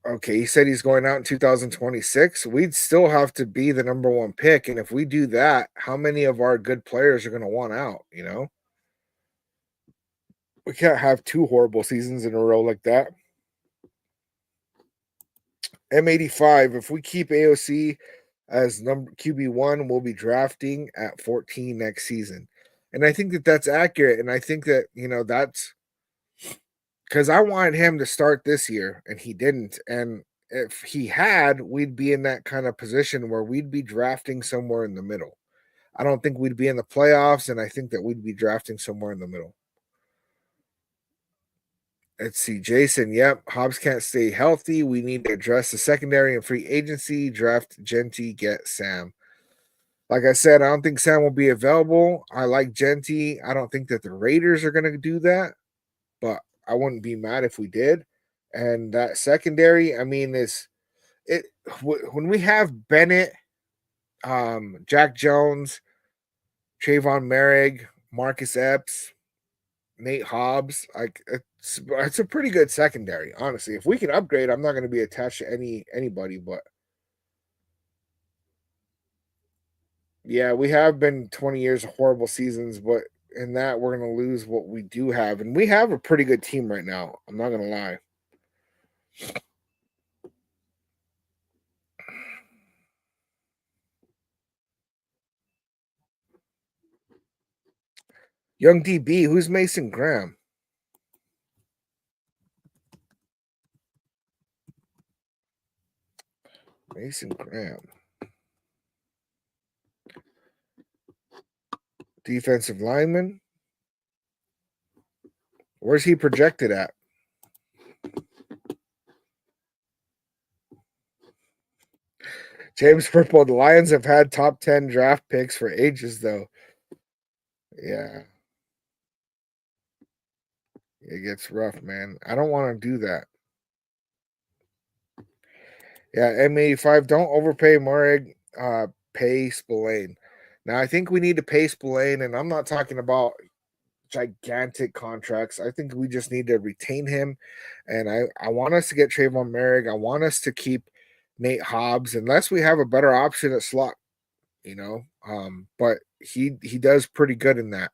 Okay, he said he's going out in 2026. We'd still have to be the number 1 pick. And if we do that, how many of our good players are going to want out? You know, we can't have 2 horrible seasons in a row like that. M85, if we keep AOC as number QB1, we'll be drafting at 14 next season. And I think that that's accurate. And I think that, that's because I wanted him to start this year and he didn't. And if he had, we'd be in that kind of position where we'd be drafting somewhere in the middle. I don't think we'd be in the playoffs, and I think that we'd be drafting somewhere in the middle. Let's see, Jason. Yep, Hobbs can't stay healthy. We need to address the secondary and free agency. Draft Genty, get Sam. Like I said, I don't think Sam will be available. I like Genty. I don't think that the Raiders are going to do that, but I wouldn't be mad if we did. And that secondary, I mean, is it when we have Bennett, Jack Jones, Trayvon Merrick, Marcus Epps, Nate Hobbs, like it's a pretty good secondary, honestly. If we can upgrade, I'm not going to be attached to anybody, but yeah, we have been 20 years of horrible seasons, but in that we're going to lose what we do have, and we have a pretty good team right now. I'm not going to lie. Young DB, who's Mason Graham? Mason Graham. Defensive lineman. Where's he projected at? James Purple. The Lions have had top 10 draft picks for ages, though. Yeah. It gets rough, man. I don't want to do that. Yeah, M85, don't overpay Murray, pay Spillane. Now, I think we need to pay Spillane, and I'm not talking about gigantic contracts. I think we just need to retain him, and I want us to get Trayvon Merrick. I want us to keep Nate Hobbs, unless we have a better option at slot, but he does pretty good in that.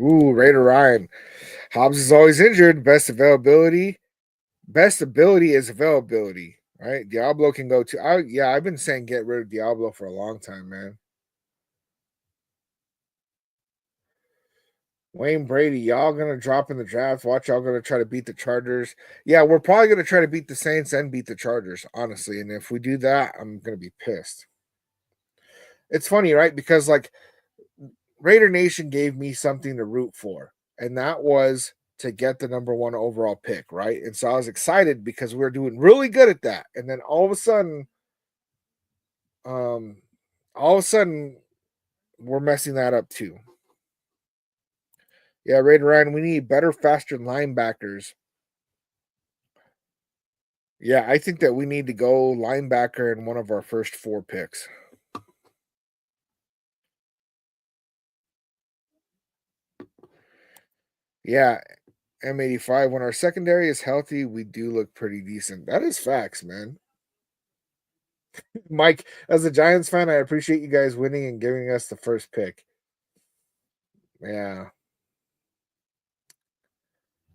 Ooh, Raider Ryan. Hobbs is always injured. Best availability. Best ability is availability, right? Diablo can go to. I've been saying get rid of Diablo for a long time, man. Wayne Brady, y'all gonna drop in the draft. Watch, y'all gonna try to beat the Chargers. Yeah, we're probably gonna try to beat the Saints and beat the Chargers, honestly. And if we do that, I'm gonna be pissed. It's funny, right? Because like Raider Nation gave me something to root for, and that was to get the number one overall pick, right? And so I was excited because we were doing really good at that. And then um, all of a sudden, we're messing that up too. Yeah, Raider Ryan, we need better, faster linebackers. Yeah, I think that we need to go linebacker in one of our first 4 picks. Yeah, M85. When our secondary is healthy, we do look pretty decent. That is facts, man. Mike, as a Giants fan, I appreciate you guys winning and giving us the first pick. Yeah.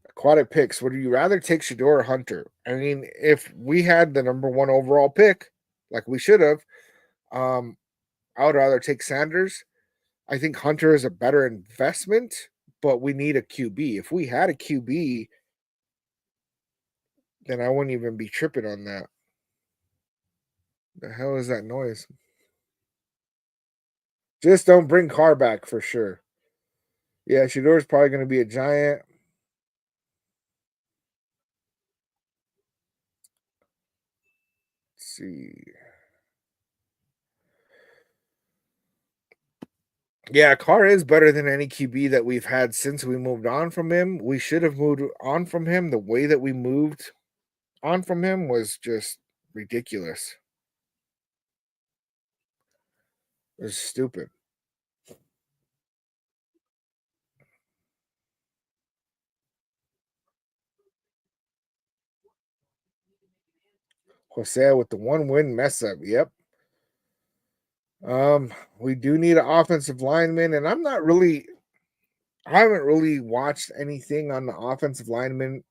Aquatic picks. Would you rather take Shador or Hunter? I mean, if we had the number one overall pick, like we should have, um, I would rather take Sanders. I think Hunter is a better investment, but we need a QB. If we had a QB, then I wouldn't even be tripping on that. The hell is that noise? Just don't bring Carr back for sure. Yeah, Shador's probably going to be a giant. Let's see. Yeah, Carr is better than any QB that we've had since we moved on from him. We should have moved on from him. The way that we moved on from him was just ridiculous. It was stupid. Jose with the 1 win mess up. Yep. We do need an offensive lineman, and I haven't really watched anything on the offensive linemen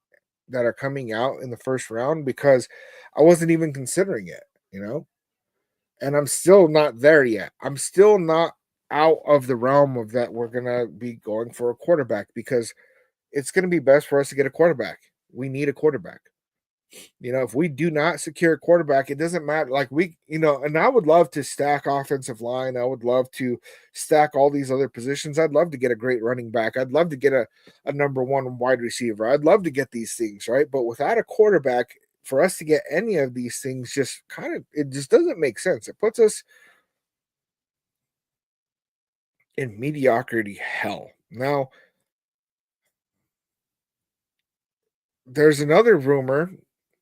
that are coming out in the first round because I wasn't even considering it, you know? And I'm still not there yet. I'm still not out of the realm of that we're going to be going for a quarterback because it's going to be best for us to get a quarterback. We need a quarterback. If we do not secure a quarterback, it doesn't matter. Like and I would love to stack offensive line. I would love to stack all these other positions. I'd love to get a great running back. I'd love to get a number one wide receiver. I'd love to get these things, right? But without a quarterback, for us to get any of these things it just doesn't make sense. It puts us in mediocrity hell. Now, there's another rumor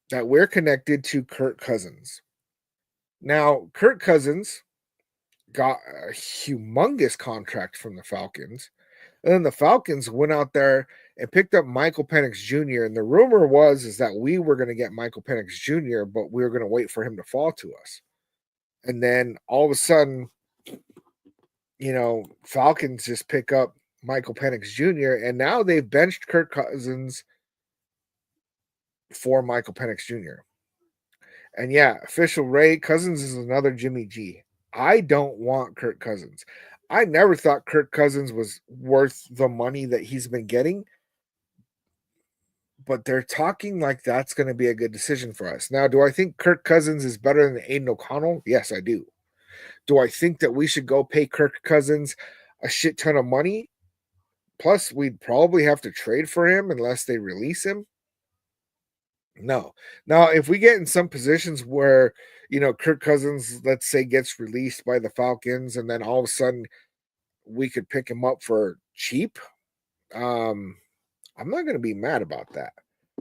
that we're connected to Kirk Cousins. Now, Kirk Cousins got a humongous contract from the Falcons. And then the Falcons went out there and picked up Michael Penix Jr. And the rumor is that we were going to get Michael Penix Jr., but we were going to wait for him to fall to us. And then all of a sudden, Falcons just pick up Michael Penix Jr. and now they've benched Kirk Cousins for Michael Penix Jr. And yeah, official Ray Cousins is another Jimmy G. I don't want Kirk Cousins. I never thought Kirk Cousins was worth the money that he's been getting, but they're talking like that's going to be a good decision for us. Now, do I think Kirk Cousins is better than Aiden O'Connell? Yes, I do. Do I think that we should go pay Kirk Cousins a shit ton of money? Plus, we'd probably have to trade for him unless they release him. No. Now, if we get in some positions where, Kirk Cousins, let's say, gets released by the Falcons, and then all of a sudden we could pick him up for cheap, I'm not going to be mad about that.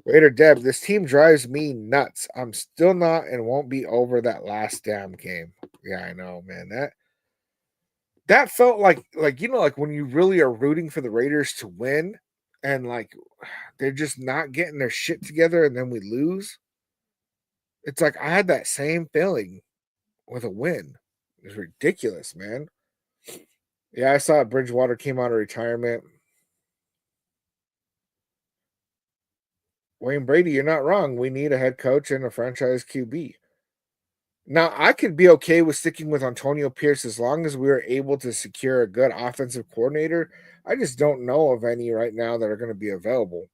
Raider Deb, this team drives me nuts. I'm still not and won't be over that last damn game. Yeah, I know, man. That felt like when you really are rooting for the Raiders to win and they're just not getting their shit together and then we lose. It's like I had that same feeling with a win. It's ridiculous, man. Yeah, I saw Bridgewater came out of retirement. Wayne Brady, you're not wrong. We need a head coach and a franchise QB. Now, I could be okay with sticking with Antonio Pierce as long as we are able to secure a good offensive coordinator. I just don't know of any right now that are going to be available.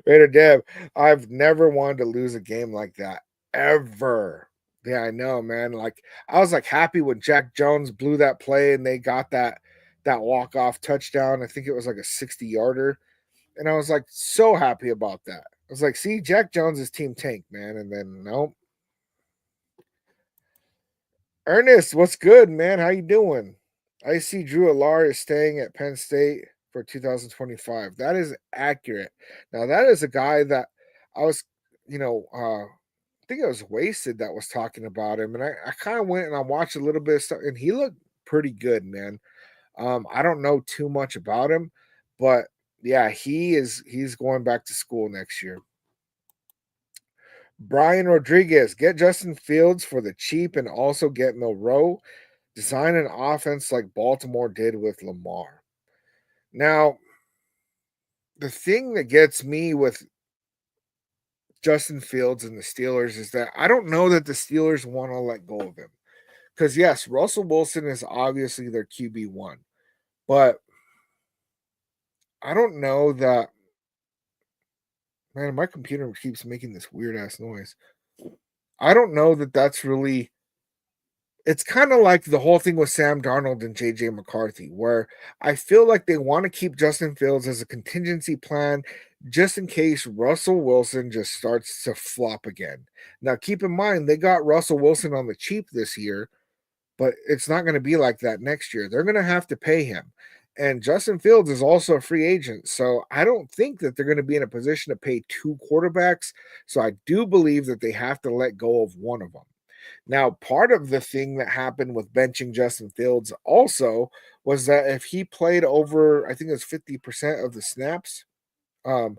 Raider Dev, I've never wanted to lose a game like that ever. Yeah, I know, man. Like I was like happy when Jack Jones blew that play and they got that walk-off touchdown. I think it was like a 60-yarder. And I was like so happy about that. I was like, see, Jack Jones is team tank, man. And then nope. Ernest, what's good, man? How you doing? I see Drew Alar is staying at Penn State for 2025. That is accurate. Now that is a guy that I was, I think it was Wasted that was talking about him, and I kind of went and I watched a little bit of stuff, and he looked pretty good, man. I don't know too much about him, but yeah, he's going back to school next year. Brian Rodriguez, get Justin Fields for the cheap and also get Milroe. Design an offense like Baltimore did with Lamar. Now, the thing that gets me with Justin Fields and the Steelers is that I don't know that the Steelers want to let go of him. Because, yes, Russell Wilson is obviously their QB1, but I don't know that. Man, my computer keeps making this weird ass noise. I don't know that that's really. It's kind of like the whole thing with Sam Darnold and JJ McCarthy, where I feel like they want to keep Justin Fields as a contingency plan just in case Russell Wilson just starts to flop again. Now, keep in mind, they got Russell Wilson on the cheap this year, but it's not going to be like that next year. They're going to have to pay him. And Justin Fields is also a free agent. So I don't think that they're going to be in a position to pay two quarterbacks. So I do believe that they have to let go of one of them. Now, part of the thing that happened with benching Justin Fields also was that if he played over, I think it was 50% of the snaps, um,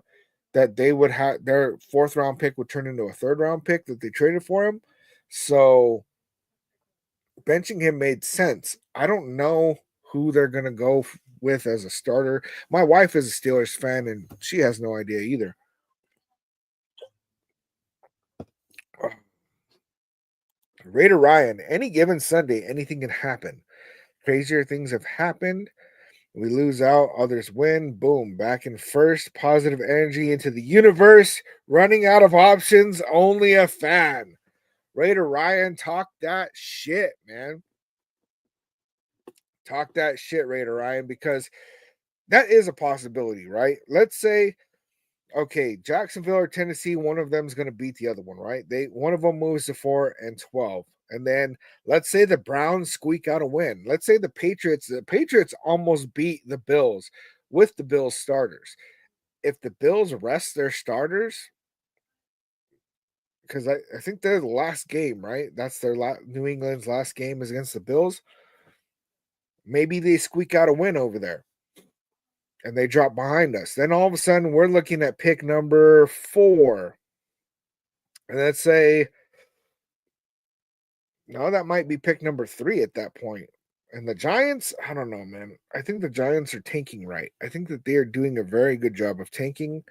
that they would have their fourth round pick would turn into a third round pick that they traded for him. So benching him made sense. I don't know who they're going to go with as a starter. My wife is a Steelers fan and she has no idea either. Raider Ryan, any given Sunday, anything can happen. Crazier things have happened. We lose out, others win. Boom, back in first. Positive energy into the universe. Running out of options, only a fan. Raider Ryan, talk that shit, man. Talk that shit, Raider Ryan, because that is a possibility, right? Let's say, okay, Jacksonville or Tennessee, one of them is going to beat the other one, right? One of them moves to 4-12. And then let's say the Browns squeak out a win. Let's say the Patriots almost beat the Bills with the Bills starters. If the Bills rest their starters, because I think they're the last game, right? That's New England's last game is against the Bills. Maybe they squeak out a win over there and they drop behind us. Then all of a sudden we're looking at pick number 4. And let's say, no, that might be pick number 3 at that point. And the Giants, I don't know, man. I think the Giants are tanking right. I think that they are doing a very good job of tanking.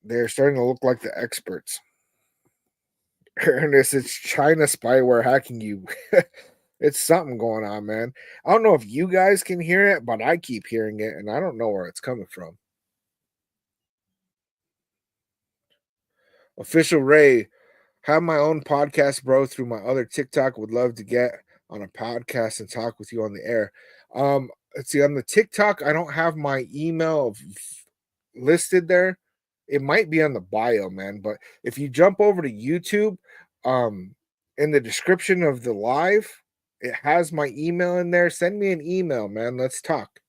They're starting to look like the experts. Ernest, it's China spyware hacking you. It's something going on, man. I don't know if you guys can hear it, but I keep hearing it, and I don't know where it's coming from. Official Ray, have my own podcast, bro, through my other TikTok. Would love to get on a podcast and talk with you on the air. Let's see, on the TikTok, I don't have my email listed there. It might be on the bio, man. But if you jump over to YouTube, in the description of the live, it has my email in there. Send me an email, man. Let's talk.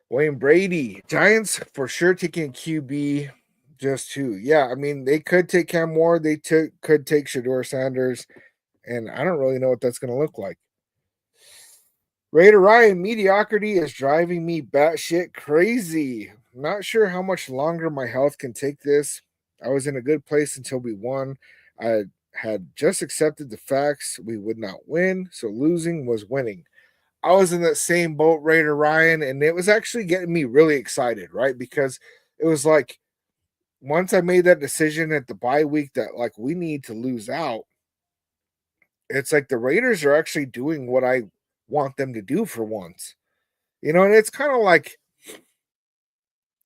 Wayne Brady, Giants for sure taking QB just two. Yeah, I mean they could take Cam Moore, could take Shador Sanders, and I don't really know what that's going to look like. Raider Ryan, mediocrity is driving me batshit crazy. Not sure how much longer my health can take this. I was in a good place until we won. I had just accepted the facts we would not win, so losing was winning. I was in that same boat, Raider Ryan, and it was actually getting me really excited, right? Because it was like once I made that decision at the bye week that like we need to lose out, it's like the Raiders are actually doing what I want them to do for once. And it's kind of like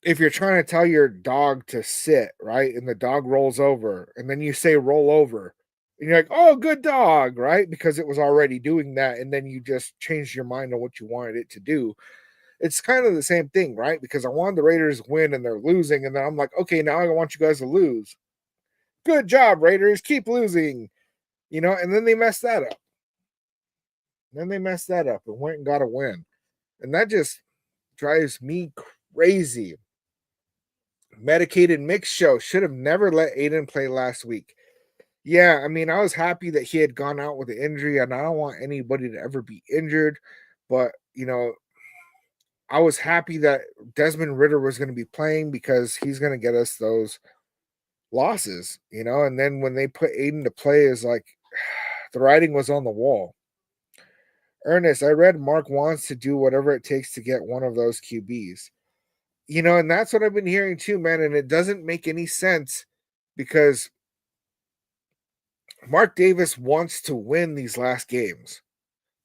if you're trying to tell your dog to sit, right? And the dog rolls over, and then you say roll over, and you're like, oh, good dog, right? Because it was already doing that, and then you just changed your mind on what you wanted it to do. It's kind of the same thing, right? Because I wanted the Raiders to win and they're losing, and then I'm like, okay, now I want you guys to lose. Good job, Raiders. Keep losing, and then they messed that up. And went and got a win. And that just drives me crazy. Medicated mix show should have never let Aiden play last week. Yeah, I mean, I was happy that he had gone out with an injury, and I don't want anybody to ever be injured. But, I was happy that Desmond Ritter was going to be playing because he's going to get us those losses, and then when they put Aiden to play, is like the writing was on the wall. Ernest, I read Mark wants to do whatever it takes to get one of those QBs. And that's what I've been hearing too, man. And it doesn't make any sense because Mark Davis wants to win these last games.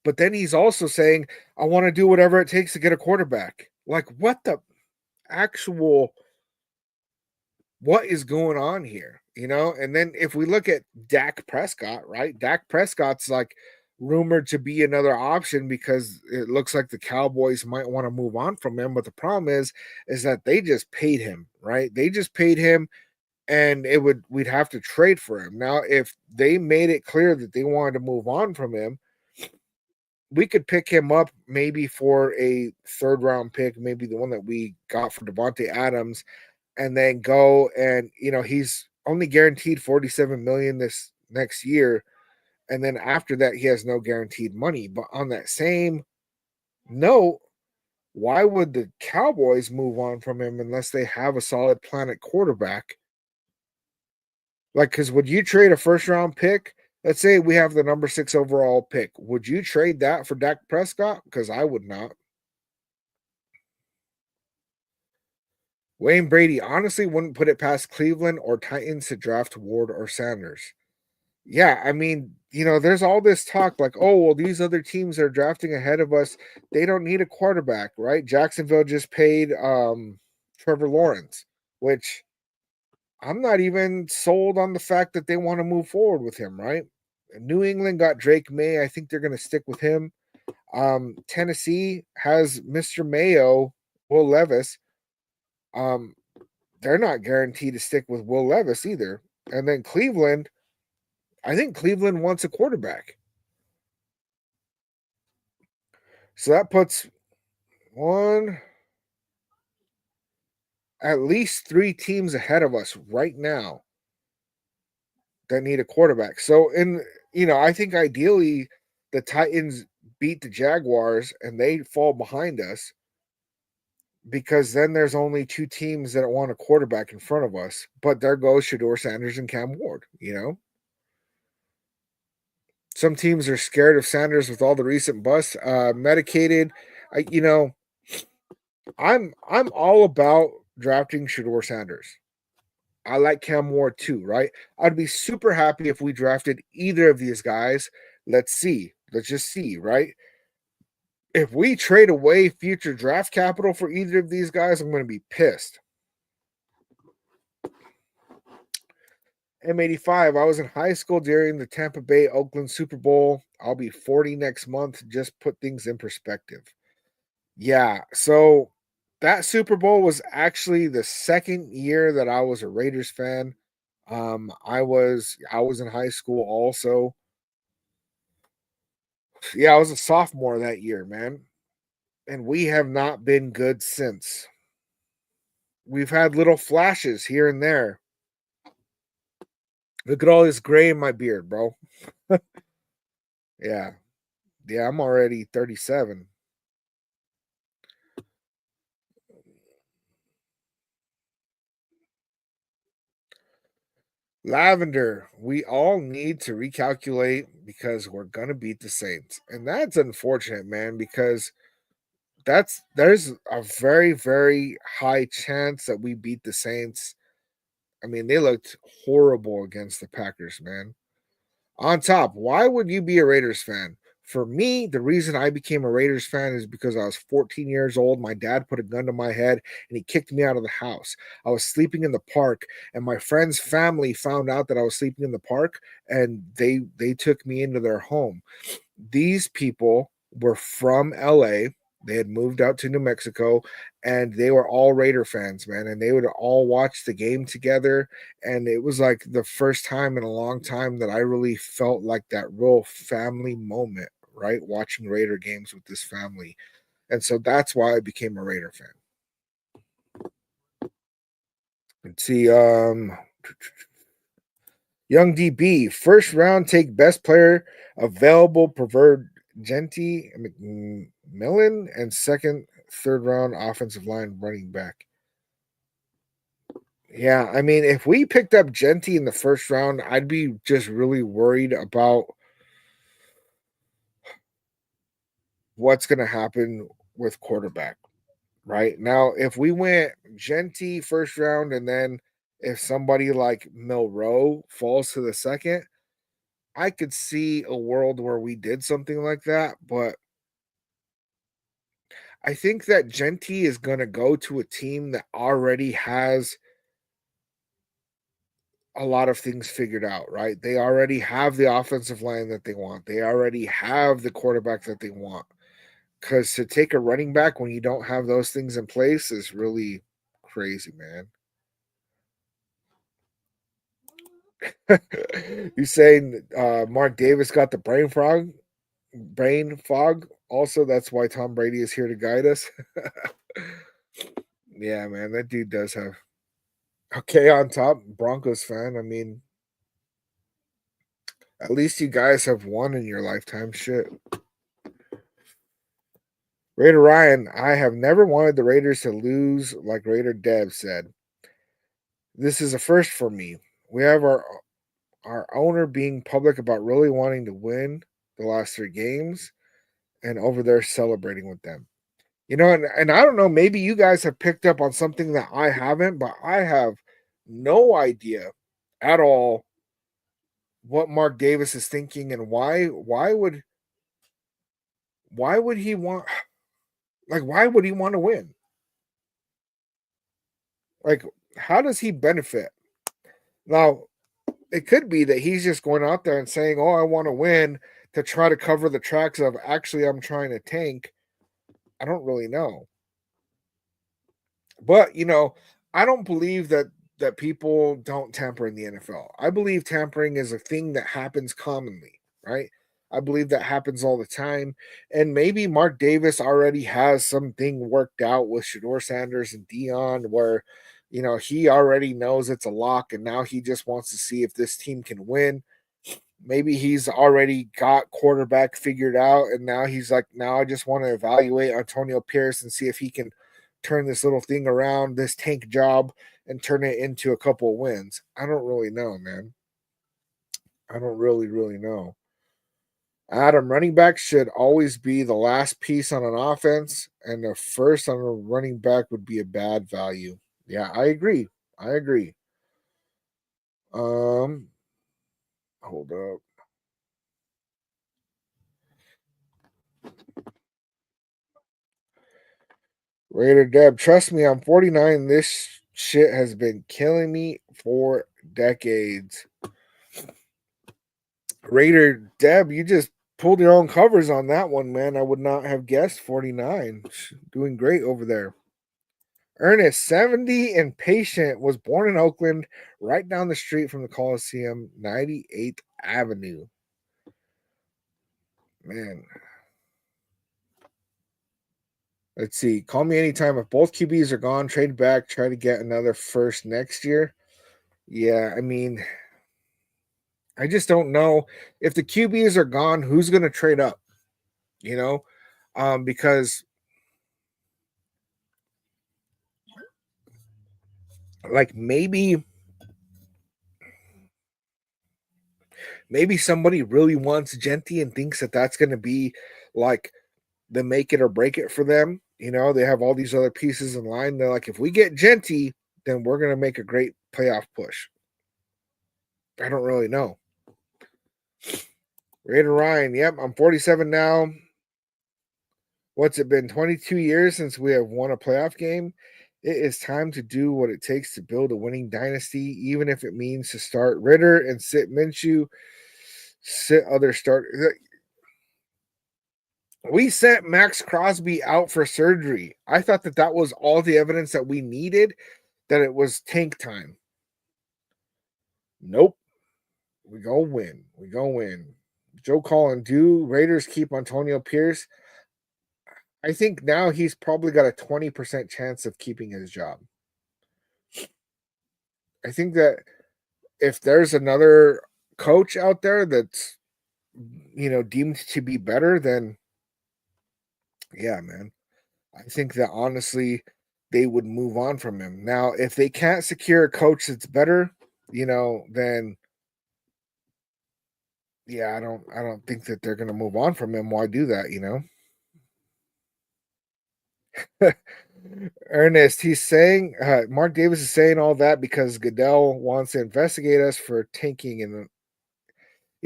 But then he's also saying, I want to do whatever it takes to get a quarterback. Like, what the actual, what is going on here? And then if we look at Dak Prescott, right? Dak Prescott's like rumored to be another option because it looks like the Cowboys might want to move on from him. But the problem is that they just paid him, right? They just paid him, and we'd have to trade for him. Now, if they made it clear that they wanted to move on from him, we could pick him up maybe for a third round pick, maybe the one that we got for Devontae Adams, and then go and he's only guaranteed $47 million this next year, and then after that he has no guaranteed money. But on that same note, why would the Cowboys move on from him unless they have a solid plan at quarterback? Like, because would you trade a first round pick? Let's say we have the number 6 overall pick. Would you trade that for Dak Prescott? Because I would not. Wayne Brady honestly wouldn't put it past Cleveland or Titans to draft Ward or Sanders. Yeah, I mean, there's all this talk like, oh, well, these other teams are drafting ahead of us. They don't need a quarterback, right? Jacksonville just paid Trevor Lawrence, which I'm not even sold on the fact that they want to move forward with him, right? New England got Drake May. I think they're going to stick with him. Tennessee has Mr. Mayo, Will Levis. They're not guaranteed to stick with Will Levis either. And then Cleveland, I think Cleveland wants a quarterback. So that puts at least 3 teams ahead of us right now that need a quarterback. So I think ideally the Titans beat the Jaguars and they fall behind us, because then there's only 2 teams that want a quarterback in front of us. But there goes Shedeur Sanders and Cam Ward, Some teams are scared of Sanders with all the recent busts. Medicated. I'm all about drafting Shedeur Sanders. I like Cam Ward too, right? I'd be super happy if we drafted either of these guys. Let's see. Let's just see, right? If we trade away future draft capital for either of these guys, I'm going to be pissed. M85, I was in high school during the Tampa Bay Oakland Super Bowl. I'll be 40 next month. Just put things in perspective. Yeah, so that Super Bowl was actually the second year that I was a Raiders fan. I was in high school also. Yeah, I was a sophomore that year, man. And we have not been good since. We've had little flashes here and there. Look at all this gray in my beard, bro. Yeah. Yeah, I'm already 37. Lavender, we all need to recalculate because we're going to beat the Saints. And that's unfortunate, man, because there's a very, very high chance that we beat the Saints. I mean, they looked horrible against the Packers, man. On top, why would you be a Raiders fan? For me, the reason I became a Raiders fan is because I was 14 years old. My dad put a gun to my head and he kicked me out of the house. I was sleeping in the park, and my friend's family found out that I was sleeping in the park, and they took me into their home. These people were from LA. They had moved out to New Mexico, and they were all Raider fans, man. And they would all watch the game together. And it was like the first time in a long time that I really felt like that real family moment, right? Watching Raider games with this family. And so that's why I became a Raider fan. Let's see, Young DB, first round, take best player available, preferred Genty, McMillan, and second, third round offensive line running back. Yeah, I mean, if we picked up Genty in the first round, I'd be just really worried about what's going to happen with quarterback. Right now, if we went Genty first round, and then if somebody like Milroe falls to the second, I could see a world where we did something like that, but I think that Genty is going to go to a team that already has a lot of things figured out, right? They already have the offensive line that they want. They already have the quarterback that they want. Because to take a running back when you don't have those things in place is really crazy, man. You saying Mark Davis got the brain fog? Also, that's why Tom Brady is here to guide us. Yeah, man, that dude does have. Okay, on top, Broncos fan. I mean, at least you guys have won in your lifetime. Shit. Raider Ryan, I have never wanted the Raiders to lose, like Raider Dev said. This is a first for me. We have our owner being public about really wanting to win the last 3 games and over there celebrating with them. You know, and I don't know, maybe you guys have picked up on something that I haven't, but I have no idea at all what Mark Davis is thinking and why would he want why would he want to win? Like, how does he benefit? Now, it could be that he's just going out there and saying, "Oh, I want to win," to try to cover the tracks of actually I'm trying to tank. I don't really know. But, I don't believe that people don't tamper in the NFL. I believe tampering is a thing that happens commonly, right? I believe that happens all the time. And maybe Mark Davis already has something worked out with Shador Sanders and Dion where, he already knows it's a lock and now he just wants to see if this team can win. Maybe he's already got quarterback figured out and now he's like, now I just want to evaluate Antonio Pierce and see if he can turn this little thing around, this tank job, and turn it into a couple of wins. I don't really know, man. I don't really know. Adam, running back should always be the last piece on an offense, and the first on a running back would be a bad value. Yeah, I agree. I agree. Um, hold up. Raider Deb, trust me, I'm 49. This shit has been killing me for decades. Raider Deb, you just pulled your own covers on that one, man. I would not have guessed 49. Doing great over there. Ernest, 70 and patient, was born in Oakland, right down the street from the Coliseum, 98th Avenue. Man. Let's see. Call me anytime. If both QBs are gone, trade back, try to get another first next year. Yeah, I mean, I just don't know. If the QBs are gone, who's going to trade up? You know? Because like maybe somebody really wants Genty and thinks that that's going to be like the make it or break it for them. They have all these other pieces in line. They're like, if we get Genty, then we're going to make a great playoff push. I don't really know. Raider Ryan, yep, I'm 47 now. What's it been? 22 years since we have won a playoff game. It is time to do what it takes to build a winning dynasty, even if it means to start Ritter and sit Minshew, sit other start. We sent Max Crosby out for surgery. I thought that was all the evidence that we needed, that it was tank time. Nope. We go win. We go win. Joe Collin, do Raiders keep Antonio Pierce? I think now he's probably got a 20% chance of keeping his job. I think that if there's another coach out there that's deemed to be better, then yeah, man. I think that honestly they would move on from him. Now, if they can't secure a coach that's better, then yeah, I don't think that they're gonna move on from him. Why do that? Ernest, he's saying Mark Davis is saying all that because Goodell wants to investigate us for tanking. And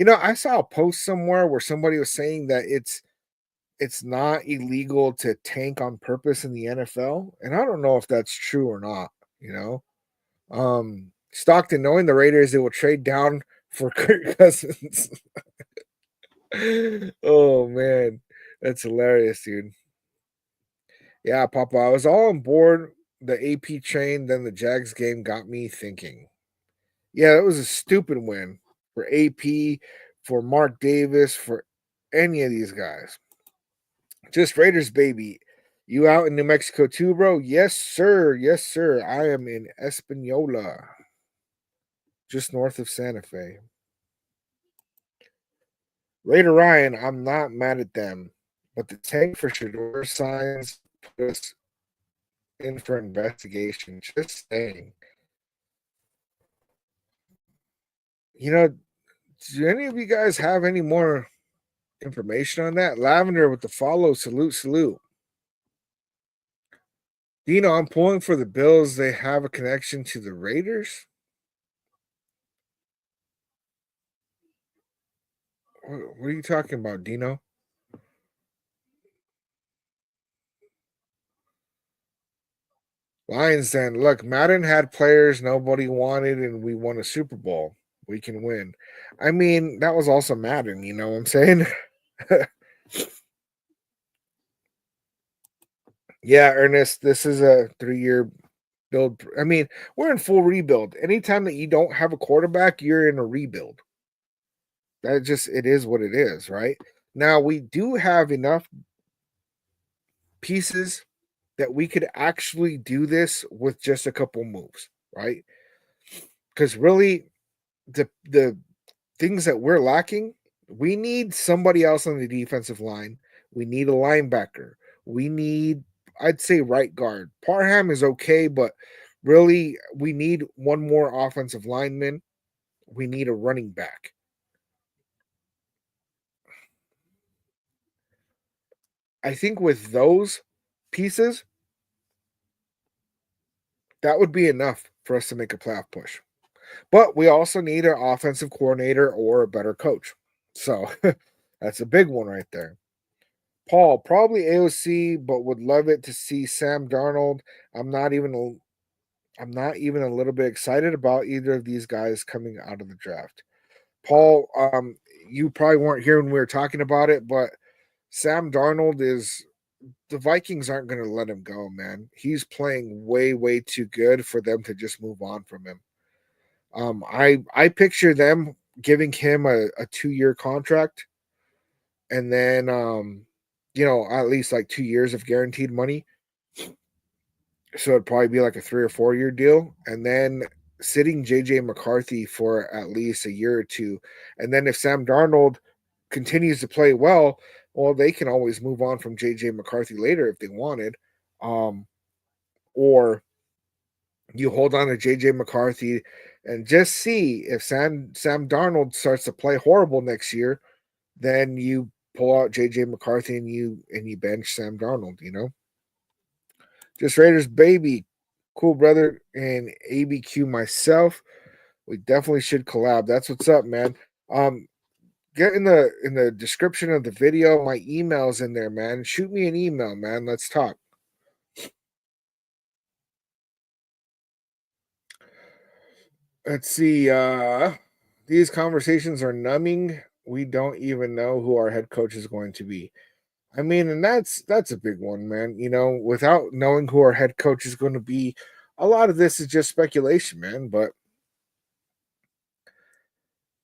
I saw a post somewhere where somebody was saying that it's not illegal to tank on purpose in the NFL, and I don't know if that's true or not. Stockton, knowing the Raiders, they will trade down for Kirk Cousins. Oh man, that's hilarious, dude. Yeah, Papa, I was all on board the AP train. Then the Jags game got me thinking. Yeah, that was a stupid win for AP, for Mark Davis, for any of these guys. Just Raiders, baby. You out in New Mexico too, bro? Yes, sir. Yes, sir. I am in Espanola, just north of Santa Fe. Raider Ryan, I'm not mad at them, but the tank for Shador signs put us in for investigation. Just saying. Do any of you guys have any more information on that? Lavender with the follow. Salute, salute. I'm pulling for the Bills. They have a connection to the Raiders. What are you talking about, Dino? Lions then. Look, Madden had players nobody wanted, and we won a Super Bowl. We can win. I mean, that was also Madden, you know what I'm saying? Yeah, Ernest, this is a 3-year build. I mean, we're in full rebuild. Anytime that you don't have a quarterback, you're in a rebuild. It is what it is, right? Now, we do have enough pieces that we could actually do this with just a couple moves, right? Because really, the things that we're lacking, we need somebody else on the defensive line. We need a linebacker. We need, I'd say, right guard. Parham is okay, but really, we need one more offensive lineman. We need a running back. I think with those pieces, that would be enough for us to make a playoff push. But we also need an offensive coordinator or a better coach. So that's a big one right there. Paul, probably AOC, but would love it to see Sam Darnold. I'm not even a little bit excited about either of these guys coming out of the draft. Paul, you probably weren't here when we were talking about it, but Sam Darnold is the Vikings aren't going to let him go, man. He's playing way, way too good for them to just move on from him. I picture them giving him a 2-year contract, and then at least like 2 years of guaranteed money. So it'd probably be like a 3 or 4 year deal, and then sitting JJ McCarthy for at least a year or two. And then if Sam Darnold continues to play well, they can always move on from JJ McCarthy later if they wanted. Or you hold on to JJ McCarthy and just see if Sam Darnold starts to play horrible next year, then you pull out JJ McCarthy and you bench Sam Darnold. Just Raiders baby. Cool brother and ABQ myself. We definitely should collab. That's what's up, man. get in the description of the video. My email's in there, man. Shoot me an email, man. Let's talk. Let's see. These conversations are numbing. We don't even know who our head coach is going to be. I mean, and that's a big one, man. You know, without knowing who our head coach is going to be, a lot of this is just speculation, man. But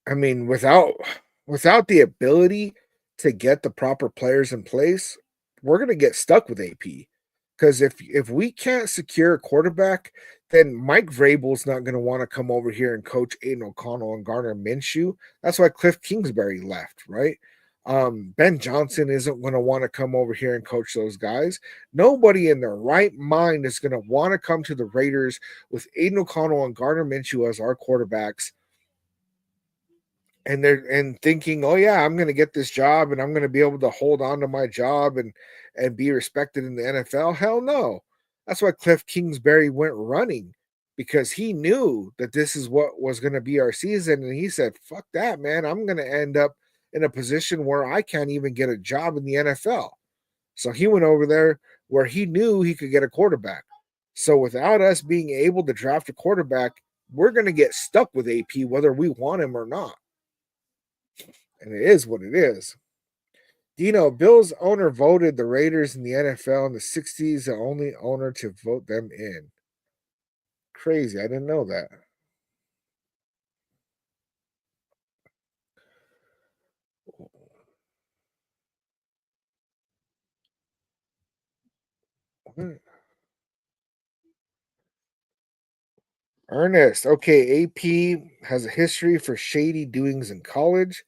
I mean, without the ability to get the proper players in place, we're going to get stuck with AP. Because if we can't secure a quarterback, then Mike Vrabel's not going to want to come over here and coach Aiden O'Connell and Garner Minshew. That's why Cliff Kingsbury left, right? Ben Johnson isn't going to want to come over here and coach those guys. Nobody in their right mind is going to want to come to the Raiders with Aiden O'Connell and Garner Minshew as our quarterbacks, and they're thinking, oh yeah, I'm going to get this job and I'm going to be able to hold on to my job and be respected in the NFL. Hell no. That's why Cliff Kingsbury went running, because he knew that this is what was going to be our season, and he said, fuck that, man. I'm going to end up in a position where I can't even get a job in the NFL. So he went over there where he knew he could get a quarterback. So without us being able to draft a quarterback, we're going to get stuck with AP whether we want him or not. And it is what it is. Dino, Bills owner voted the Raiders in the NFL in the 60s, the only owner to vote them in. Crazy. I didn't know that. Ernest. Okay, AP has a history for shady doings in college.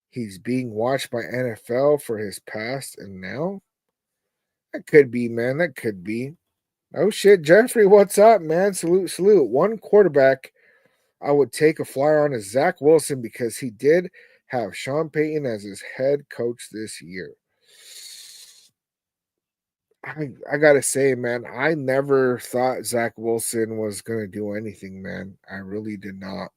He's being watched by NFL for his past and now. That could be, man. That could be. Oh shit, Jeffrey, what's up, man? Salute, salute. One quarterback I would take a flyer on is Zach Wilson, because he did have Sean Payton as his head coach this year. I gotta say, man, I never thought Zach Wilson was gonna do anything, man. I really did not.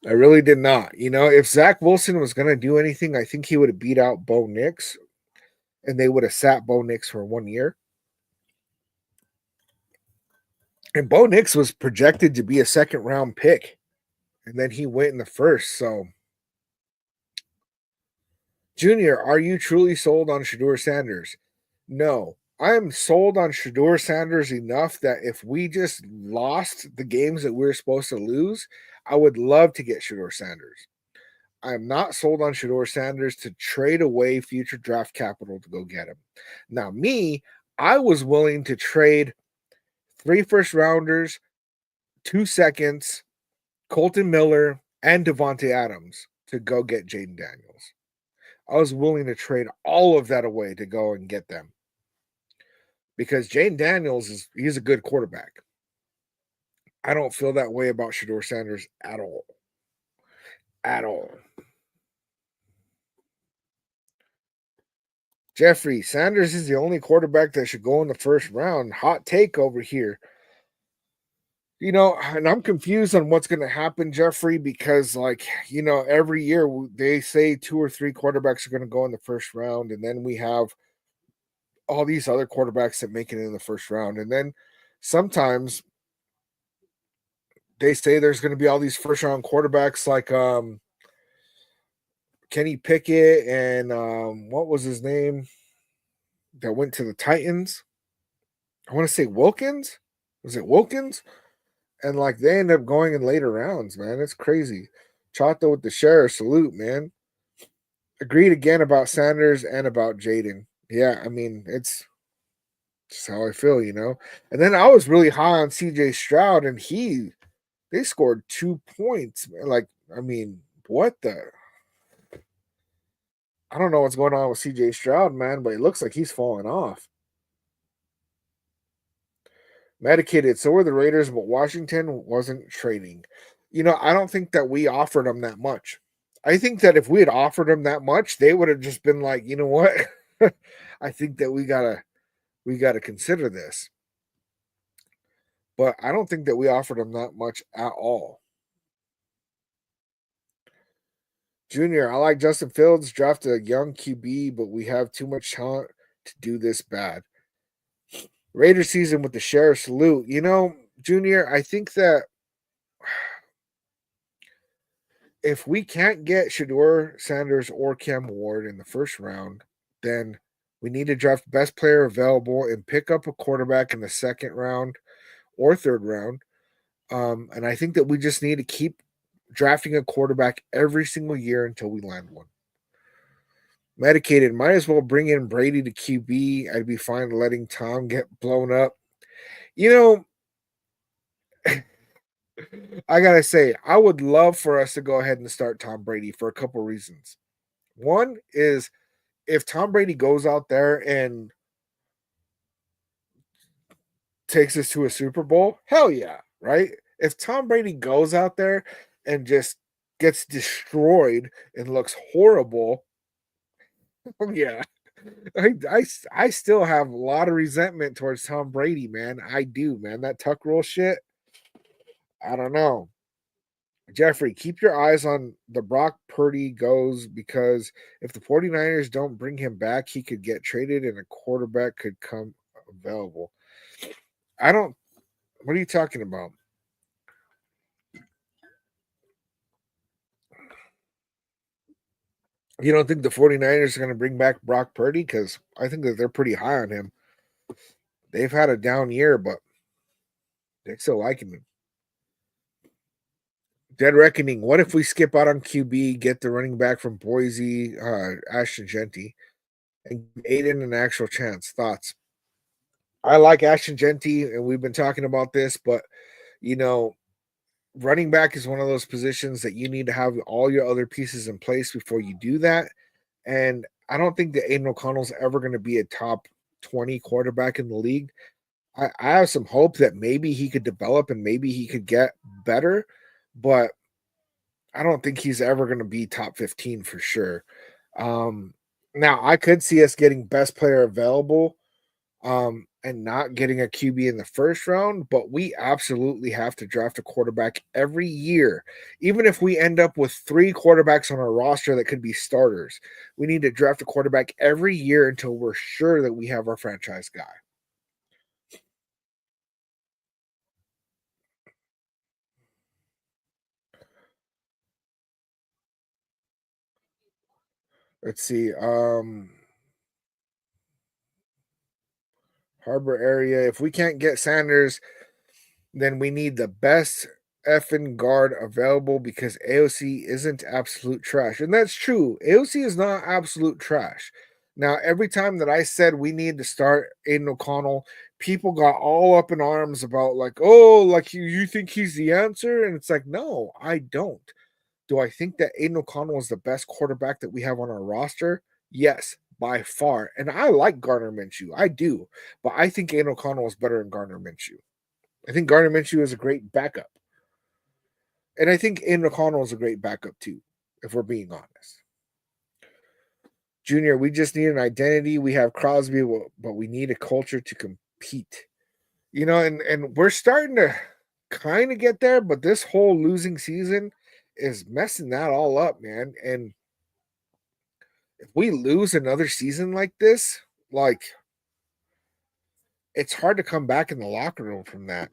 I really did not. You know, if Zach Wilson was gonna do anything, I think he would have beat out Bo Nix, and they would have sat Bo Nix for 1 year. And Bo Nix was projected to be a second round pick, and then he went in the first. So, Junior, are you truly sold on Shador Sanders? No. I am sold on Shador Sanders enough that if we just lost the games that we are supposed to lose, I would love to get Shador Sanders. I am not sold on Shador Sanders to trade away future draft capital to go get him. Now, I was willing to trade 3 first rounders, 2 seconds, Colton Miller, and Devontae Adams to go get Jaden Daniels. I was willing to trade all of that away to go and get them, because Jaden Daniels he's a good quarterback. I don't feel that way about Shador Sanders at all. At all. Jeffrey, Sanders is the only quarterback that should go in the first round. Hot take over here. You know, and I'm confused on what's going to happen, Jeffrey, because, like, you know, every year they say 2 or 3 quarterbacks are going to go in the first round, and then we have all these other quarterbacks that make it in the first round. And then sometimes they say there's going to be all these first round quarterbacks like Kenny Pickett and what was his name that went to the Titans? I want to say Wilkins. Was it Wilkins? And like they end up going in later rounds, man. It's crazy. Chato with the share, salute, man. Agreed again about Sanders and about Jaden. Yeah, I mean, it's just how I feel, you know. And then I was really high on CJ Stroud, and they scored 2 points. Like, I mean, what the? I don't know what's going on with CJ Stroud, man, but it looks like he's falling off. Medicated. So were the Raiders, but Washington wasn't trading. You know, I don't think that we offered them that much. I think that if we had offered them that much, they would have just been like, you know what? I think that we gotta consider this. But I don't think that we offered them that much at all. Junior, I like Justin Fields, draft a young QB, but we have too much talent to do this bad. Raider season with the sheriff salute. Junior, I think that if we can't get Shador Sanders or Cam Ward in the first round, then we need to draft best player available and pick up a quarterback in the second round or third round. And I think that we just need to keep drafting a quarterback every single year until we land one. Medicated, might as well bring in Brady to QB. I'd be fine letting Tom get blown up. You know, I gotta say, I would love for us to go ahead and start Tom Brady for a couple reasons. One is if Tom Brady goes out there and takes us to a Super Bowl, hell yeah, right? If Tom Brady goes out there and just gets destroyed and looks horrible, yeah. I still have a lot of resentment towards Tom Brady, man. I do, man. That tuck rule shit, I don't know. Jeffrey, keep your eyes on the Brock Purdy goes because if the 49ers don't bring him back, he could get traded and a quarterback could come available. I don't, what are you talking about? You don't think the 49ers are going to bring back Brock Purdy? Because I think that they're pretty high on him. They've had a down year, but they still like him. Dead Reckoning. What if we skip out on QB, get the running back from Boise, Ashton Genty, and give Aiden an actual chance? Thoughts? I like Ashton Genty, and we've been talking about this, but you know, running back is one of those positions that you need to have all your other pieces in place before you do that. And I don't think that Aiden O'Connell's ever going to be a top 20 quarterback in the league. I have some hope that maybe he could develop and maybe he could get better, but I don't think he's ever going to be top 15 for sure. Now, I could see us getting best player available and not getting a QB in the first round, but we absolutely have to draft a quarterback every year. Even if we end up with 3 quarterbacks on our roster that could be starters, we need to draft a quarterback every year until we're sure that we have our franchise guy. Let's see. Harbor area. If we can't get Sanders, then we need the best effing guard available because AOC isn't absolute trash. And that's true. AOC is not absolute trash. Now, every time that I said we need to start Aiden O'Connell, people got all up in arms about like, oh, like you think he's the answer? And it's like, no, I don't. Do I think that Aiden O'Connell is the best quarterback that we have on our roster? Yes, by far. And I like Gardner Minshew. I do. But I think Aiden O'Connell is better than Gardner Minshew. I think Gardner Minshew is a great backup. And I think Aiden O'Connell is a great backup too, if we're being honest. Junior, we just need an identity. We have Crosby, but we need a culture to compete. And we're starting to kind of get there, but this whole losing season is messing that all up, man. And if we lose another season like this, like it's hard to come back in the locker room from that.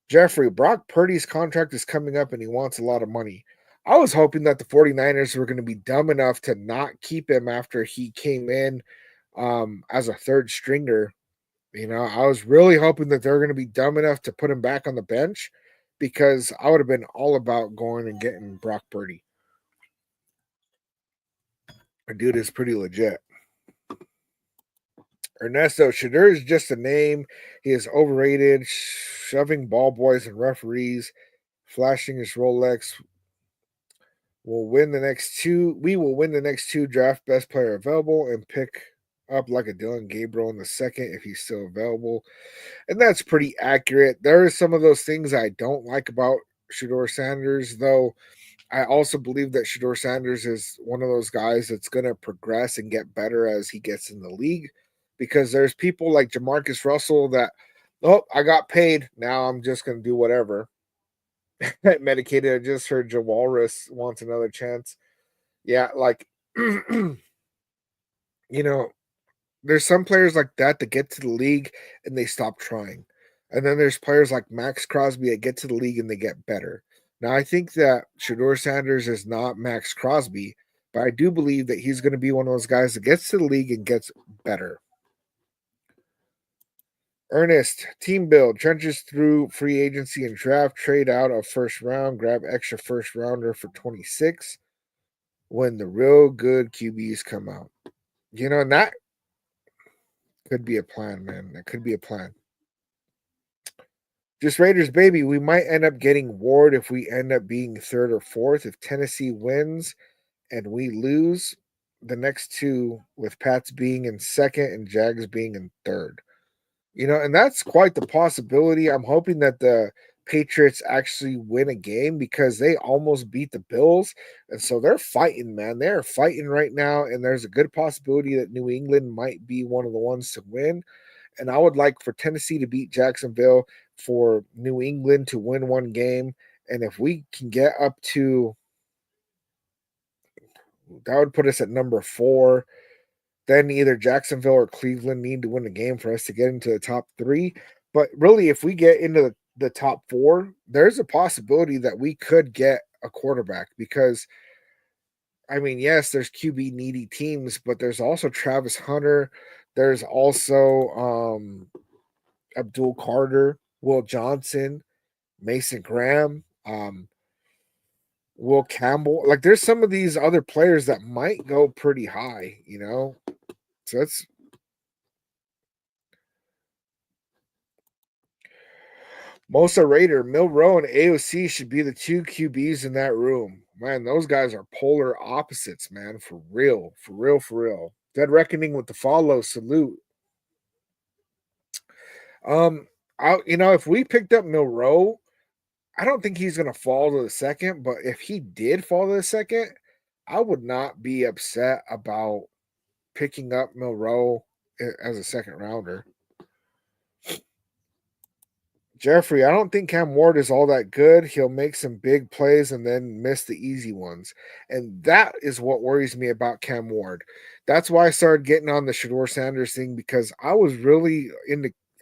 Jeffrey, Brock Purdy's contract is coming up and he wants a lot of money. I was hoping that the 49ers were going to be dumb enough to not keep him after he came in as a third stringer. I was really hoping that they're going to be dumb enough to put him back on the bench because I would have been all about going and getting Brock Purdy. The dude is pretty legit. Ernesto, Shadur is just a name. He is overrated, shoving ball boys and referees, flashing his Rolex. We'll win the next two. We will win the next 2 draft best player available and pick up like a Dylan Gabriel in the second if he's still available. And that's pretty accurate. There are some of those things I don't like about Shador Sanders, though. I also believe that Shador Sanders is one of those guys that's going to progress and get better as he gets in the league because there's people like Jamarcus Russell that, oh, I got paid. Now I'm just going to do whatever. Medicated. I just heard Jawalrus wants another chance. Yeah, like you know, there's some players like that that get to the league and they stop trying. And then there's players like Max Crosby that get to the league and they get better. Now, I think that Shador Sanders is not Max Crosby, but I do believe that he's going to be one of those guys that gets to the league and gets better. Ernest, team build, trenches through free agency and draft, trade out of first round, grab extra first rounder for 26 when the real good QBs come out. And that could be a plan, man. That could be a plan. Just Raiders, baby. We might end up getting Ward if we end up being third or fourth. If Tennessee wins and we lose the next two, with Pats being in second and Jags being in third. And that's quite the possibility. I'm hoping that the Patriots actually win a game because they almost beat the Bills. And so they're fighting, man. They're fighting right now. And there's a good possibility that New England might be one of the ones to win. And I would like for Tennessee to beat Jacksonville, for New England to win one game. And if we can get up to, that would put us at number 4. Then either Jacksonville or Cleveland need to win a game for us to get into the top 3. But really, if we get into the top 4, there's a possibility that we could get a quarterback because, I mean, yes, there's QB needy teams, but there's also Travis Hunter. There's also Abdul Carter, Will Johnson, Mason Graham, Will Campbell. Like, there's some of these other players that might go pretty high, So that's Mosa Raider, Milrow, and AOC should be the 2 QBs in that room. Man, those guys are polar opposites, man. For real. For real, for real. Dead Reckoning with the follow. Salute. If we picked up Milrow, I don't think he's gonna fall to the second, but if he did fall to the second, I would not be upset about picking up Milrow as a second rounder. Jeffrey, I don't think Cam Ward is all that good. He'll make some big plays and then miss the easy ones. And that is what worries me about Cam Ward. That's why I started getting on the Shador Sanders thing, because I was really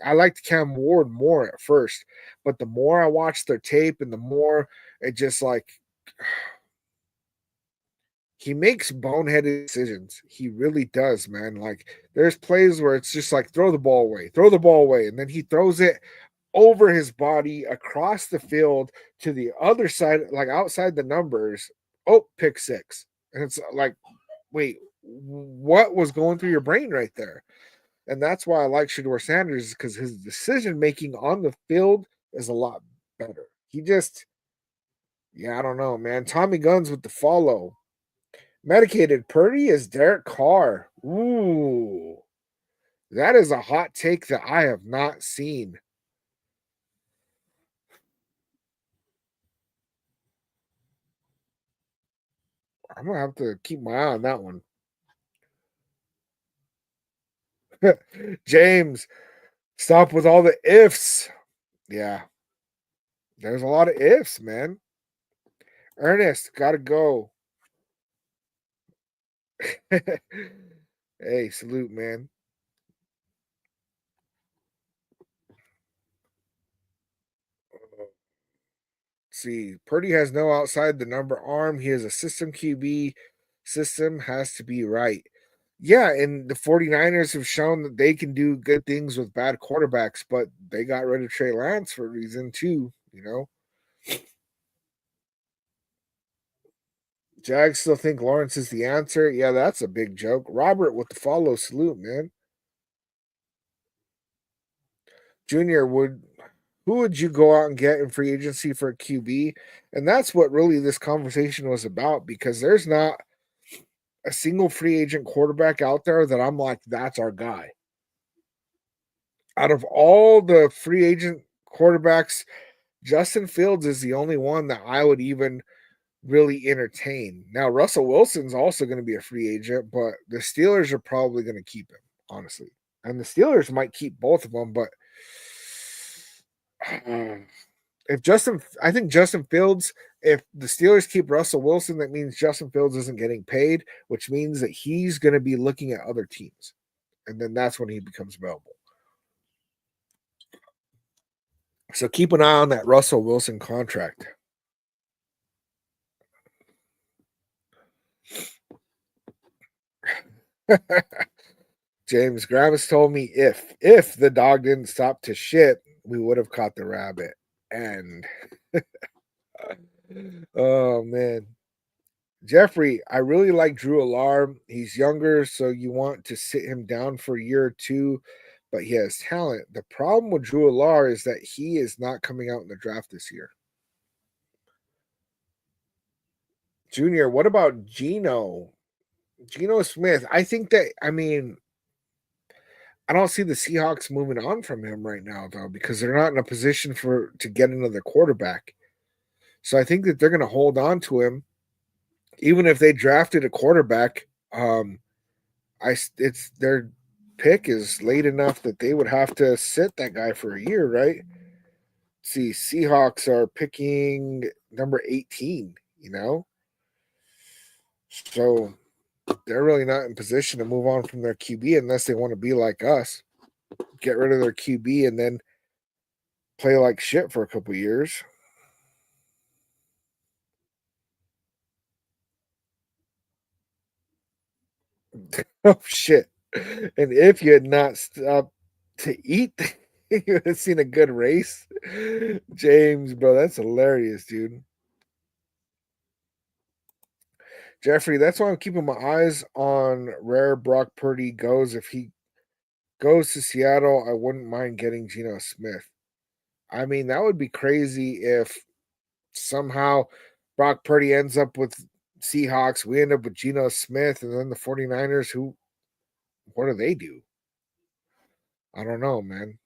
I liked Cam Ward more at first. But the more I watched their tape and the more it just like he makes boneheaded decisions. He really does, man. Like, there's plays where it's just like throw the ball away, and then he throws it over his body across the field to the other side, like outside the numbers. Oh, pick 6. And it's like, wait, what was going through your brain right there? And that's why I like Shador Sanders, because his decision making on the field is a lot better. He just, yeah, I don't know, man. Tommy Guns with the follow. Medicated Purdy is Derek Carr. Ooh, that is a hot take that I have not seen. I'm gonna have to keep my eye on that one. James, stop with all the ifs. Yeah, there's a lot of ifs, man. Ernest, gotta go. Hey, salute, man. See, Purdy has no outside the number arm. He is a system QB. System has to be right. Yeah, and the 49ers have shown that they can do good things with bad quarterbacks, but they got rid of Trey Lance for a reason too. Jags still think Lawrence is the answer. Yeah, that's a big joke. Robert with the follow. Salute, man. Junior, who would you go out and get in free agency for a QB? And that's what really this conversation was about, because there's not a single free agent quarterback out there that I'm like, that's our guy. Out of all the free agent quarterbacks, Justin Fields is the only one that I would even really entertain. Now, Russell Wilson's also going to be a free agent, but the Steelers are probably going to keep him, honestly. And the Steelers might keep both of them, but I think Justin Fields, if the Steelers keep Russell Wilson, that means Justin Fields isn't getting paid, which means that he's going to be looking at other teams. And then that's when he becomes available. So keep an eye on that Russell Wilson contract. James Gravis told me if the dog didn't stop to shit, we would have caught the rabbit. And oh man. Jeffrey, I really like Drew Alarm. He's younger, so you want to sit him down for a year or two, but he has talent. The problem with Drew Alar is that he is not coming out in the draft this year. Junior, what about Geno? Geno Smith. I think that, I don't see the Seahawks moving on from him right now, though, because they're not in a position to get another quarterback. So I think that they're going to hold on to him, even if they drafted a quarterback. It's their pick is late enough that they would have to sit that guy for a year, right? See, Seahawks are picking number 18, So they're really not in position to move on from their QB unless they want to be like us, get rid of their QB and then play like shit for a couple years. Oh shit. And if you had not stopped to eat, you would have seen a good race. James, bro, that's hilarious, dude. Jeffrey, that's why I'm keeping my eyes on where Brock Purdy goes. If he goes to Seattle, I wouldn't mind getting Geno Smith. I mean, that would be crazy if somehow Brock Purdy ends up with Seahawks. We end up with Geno Smith, and then the 49ers, what do they do? I don't know, man.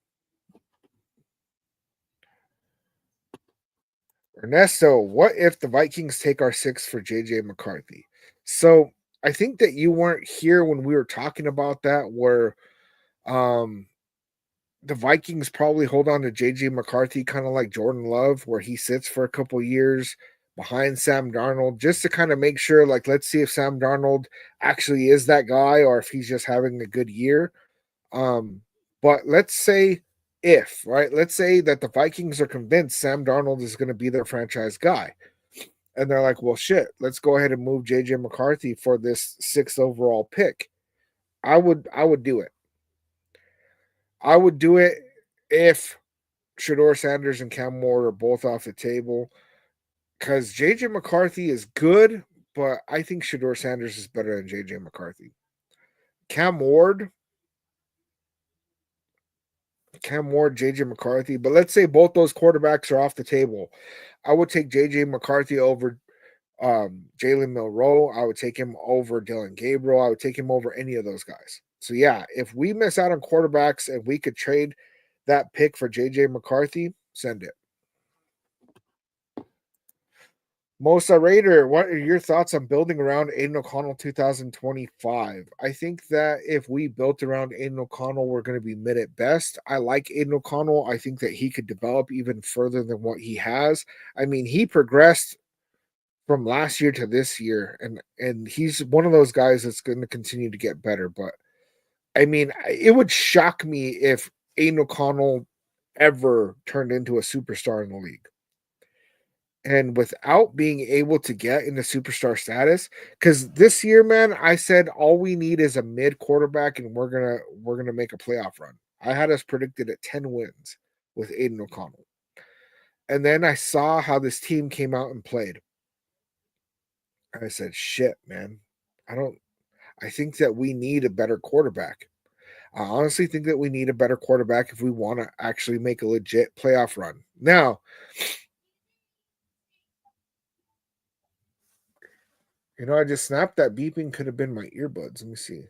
Ernesto, what if the Vikings take our 6 for JJ McCarthy? So I think that you weren't here when we were talking about that, where um the Vikings probably hold on to JJ McCarthy, kind of like Jordan Love, where he sits for a couple years behind Sam Darnold, just to kind of make sure, like, let's see if Sam Darnold actually is that guy or if he's just having a good year. Um, but let's say right? Let's say that the Vikings are convinced Sam Darnold is going to be their franchise guy. And they're like, well, shit, let's go ahead and move JJ McCarthy for this 6th overall pick. I would do it. I would do it if Shador Sanders and Cam Ward are both off the table, because JJ McCarthy is good, but I think Shador Sanders is better than JJ McCarthy. Cam Ward, JJ McCarthy, but let's say both those quarterbacks are off the table. I would take JJ McCarthy over Jalen Milroe. I would take him over Dylan Gabriel. I would take him over any of those guys. So yeah, if we miss out on quarterbacks and we could trade that pick for JJ McCarthy, send it. Mosa Raider, what are your thoughts on building around Aiden O'Connell 2025? I think that if we built around Aiden O'Connell, we're going to be mid at best. I like Aiden O'Connell. I think that he could develop even further than what he has. I mean, he progressed from last year to this year, and he's one of those guys that's going to continue to get better. But I mean, it would shock me if Aiden O'Connell ever turned into a superstar in the league. And without being able to get into superstar status, because this year, man, I said all we need is a mid quarterback, and we're gonna make a playoff run. I had us predicted at 10 wins with Aiden O'Connell. And then I saw how this team came out and played. I said, shit, man. I think that we need a better quarterback. I honestly think that we need a better quarterback if we want to actually make a legit playoff run. Now, I just snapped that beeping could have been my earbuds. Let me see.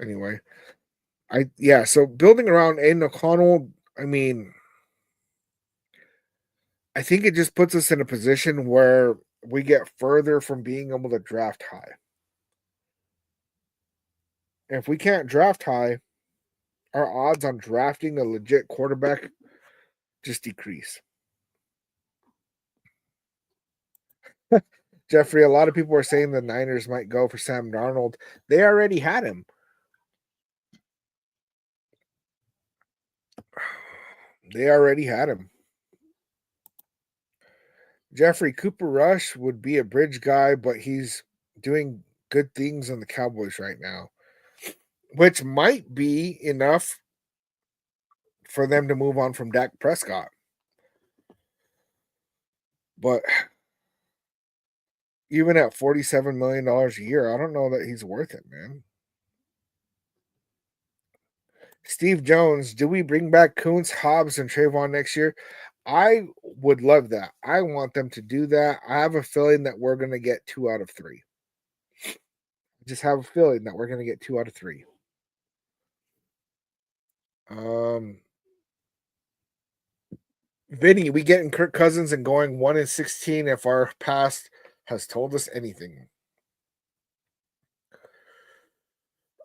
Anyway, so building around Aiden O'Connell, I mean, I think it just puts us in a position where we get further from being able to draft high. If we can't draft high, our odds on drafting a legit quarterback just decrease. Jeffrey, a lot of people are saying the Niners might go for Sam Darnold. They already had him. They already had him. Jeffrey, Cooper Rush would be a bridge guy, but he's doing good things on the Cowboys right now, which might be enough for them to move on from Dak Prescott. But even at $47 million a year, I don't know that he's worth it, man. Steve Jones, do we bring back Kuntz, Hobbs, and Trayvon next year? I would love that. I want them to do that. I have a feeling that we're going to get 2 out of 3. Just have a feeling that we're going to get 2 out of 3. Vinny, we getting Kirk Cousins and going 1-16 if our past has told us anything.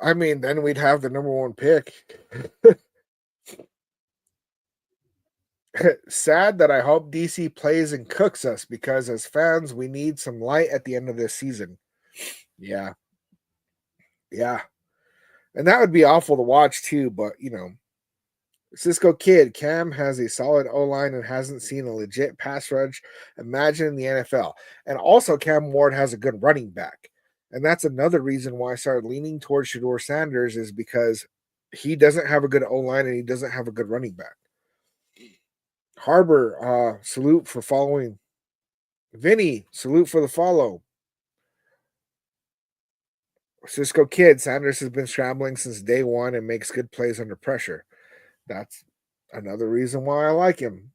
I mean, then we'd have the number 1 pick. Sad that I hope DC plays and cooks us because as fans, we need some light at the end of this season. Yeah. Yeah. And that would be awful to watch too, but Cisco Kid, Cam has a solid O-line and hasn't seen a legit pass rush. Imagine in the NFL. And also Cam Ward has a good running back. And that's another reason why I started leaning towards Shedeur Sanders is because he doesn't have a good O-line and he doesn't have a good running back. Harbor, salute for following. Vinny, salute for the follow. Cisco Kid, Sanders has been scrambling since day one and makes good plays under pressure. That's another reason why I like him.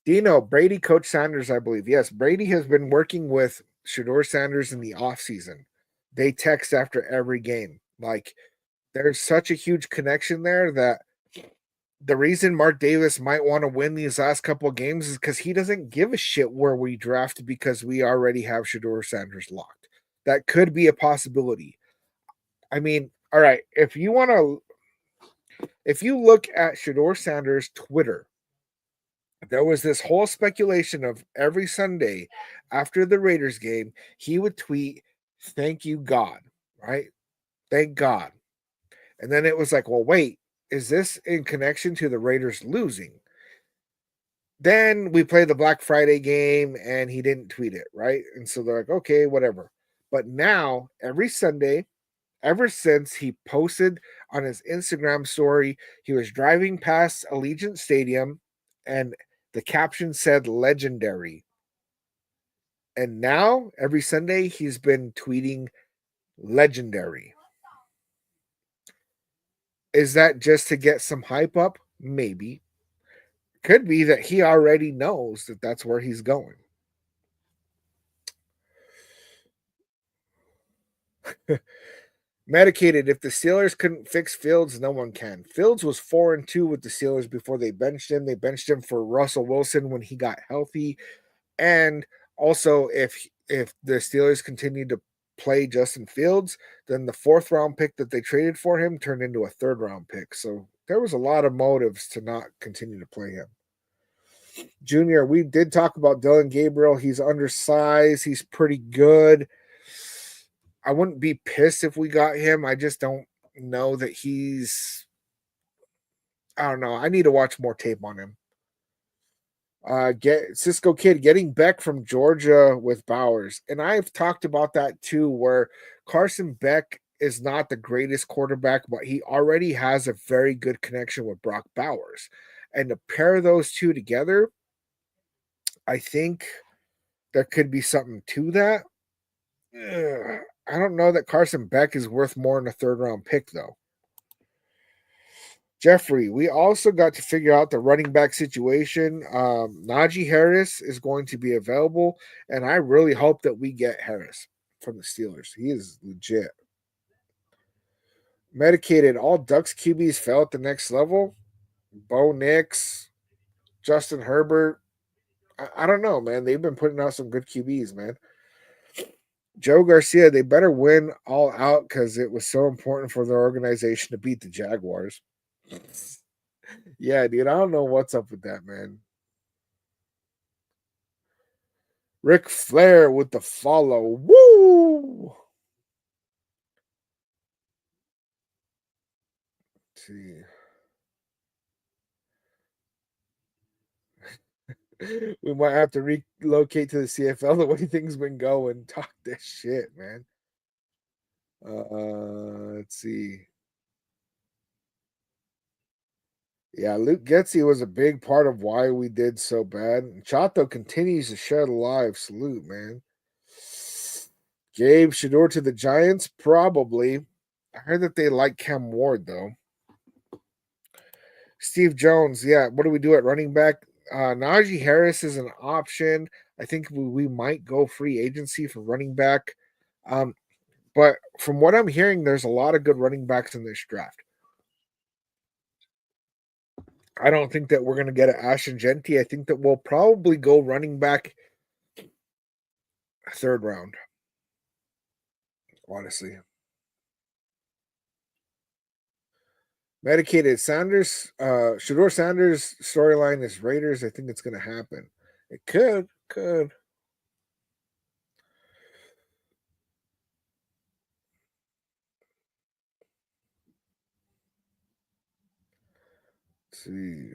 Dino, Brady coached Sanders, I believe. Yes, Brady has been working with Shedeur Sanders in the offseason. They text after every game. Like, there's such a huge connection there that the reason Mark Davis might want to win these last couple of games is because he doesn't give a shit where we draft because we already have Shedeur Sanders locked. That could be a possibility. I mean, all right, if you look at Shedeur Sanders' Twitter, there was this whole speculation of every Sunday after the Raiders game, he would tweet, "Thank you, God," right? Thank God. And then it was like, well, wait, is this in connection to the Raiders losing? Then we played the Black Friday game and he didn't tweet it, right? And so they're like, okay, whatever. But now, every Sunday, ever since he posted on his Instagram story, he was driving past Allegiant Stadium and the caption said legendary. And now, every Sunday, he's been tweeting legendary. Is that just to get some hype up? Maybe. Could be that he already knows that that's where he's going. Medicated. If the Steelers couldn't fix Fields, no one can. Fields was 4-2 with the Steelers before they benched him. They benched him for Russell Wilson when he got healthy. And also, if the Steelers continued to play Justin Fields, then the 4th round pick that they traded for him turned into a 3rd round pick. So there was a lot of motives to not continue to play him. Junior, we did talk about Dylan Gabriel. He's undersized. He's pretty good. I wouldn't be pissed if we got him. I just don't know that he's. I don't know. I need to watch more tape on him. Get Cisco Kid getting Beck from Georgia with Bowers, and I've talked about that too. Where Carson Beck is not the greatest quarterback, but he already has a very good connection with Brock Bowers, and to pair those two together, I think there could be something to that. I don't know that Carson Beck is worth more than a 3rd round pick, though. Jeffrey, we also got to figure out the running back situation. Najee Harris is going to be available, and I really hope that we get Harris from the Steelers. He is legit. Medicated, all Ducks QBs fell at the next level. Bo Nix, Justin Herbert. I don't know, man. They've been putting out some good QBs, man. Joe Garcia, they better win all out because it was so important for their organization to beat the Jaguars. Yeah, dude, I don't know what's up with that, man. Ric Flair with the follow. Woo! Let's see. We might have to relocate to the CFL the way things been going. Talk this shit, man. Let's see. Yeah, Luke Getzey was a big part of why we did so bad. And Chato continues to shed alive. Salute, man. Gabe Shador to the Giants? Probably. I heard that they like Cam Ward, though. Steve Jones, yeah. What do we do at running back? Najee Harris is an option. I think we might go free agency for running back. Um, but from what I'm hearing, there's a lot of good running backs in this draft. I don't think that we're going to get an Ashton Genty. I think that we'll probably go running back third round, honestly. Medicated Sanders, Shador Sanders storyline is Raiders. I think it's going to happen. It could. Let's see.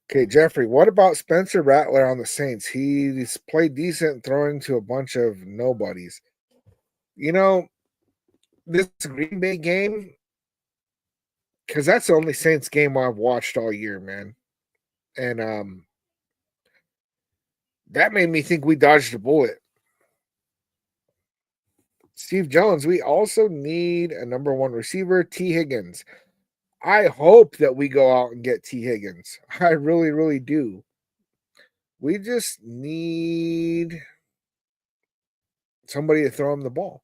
Okay, Jeffrey, what about Spencer Rattler on the Saints? He's played decent throwing to a bunch of nobodies. You know, this Green Bay game, because that's the only Saints game I've watched all year, man. And that made me think we dodged a bullet. Steve Jones, we also need a number one receiver, T. Higgins. I hope that we go out and get T. Higgins. I really, really do. We just need somebody to throw him the ball.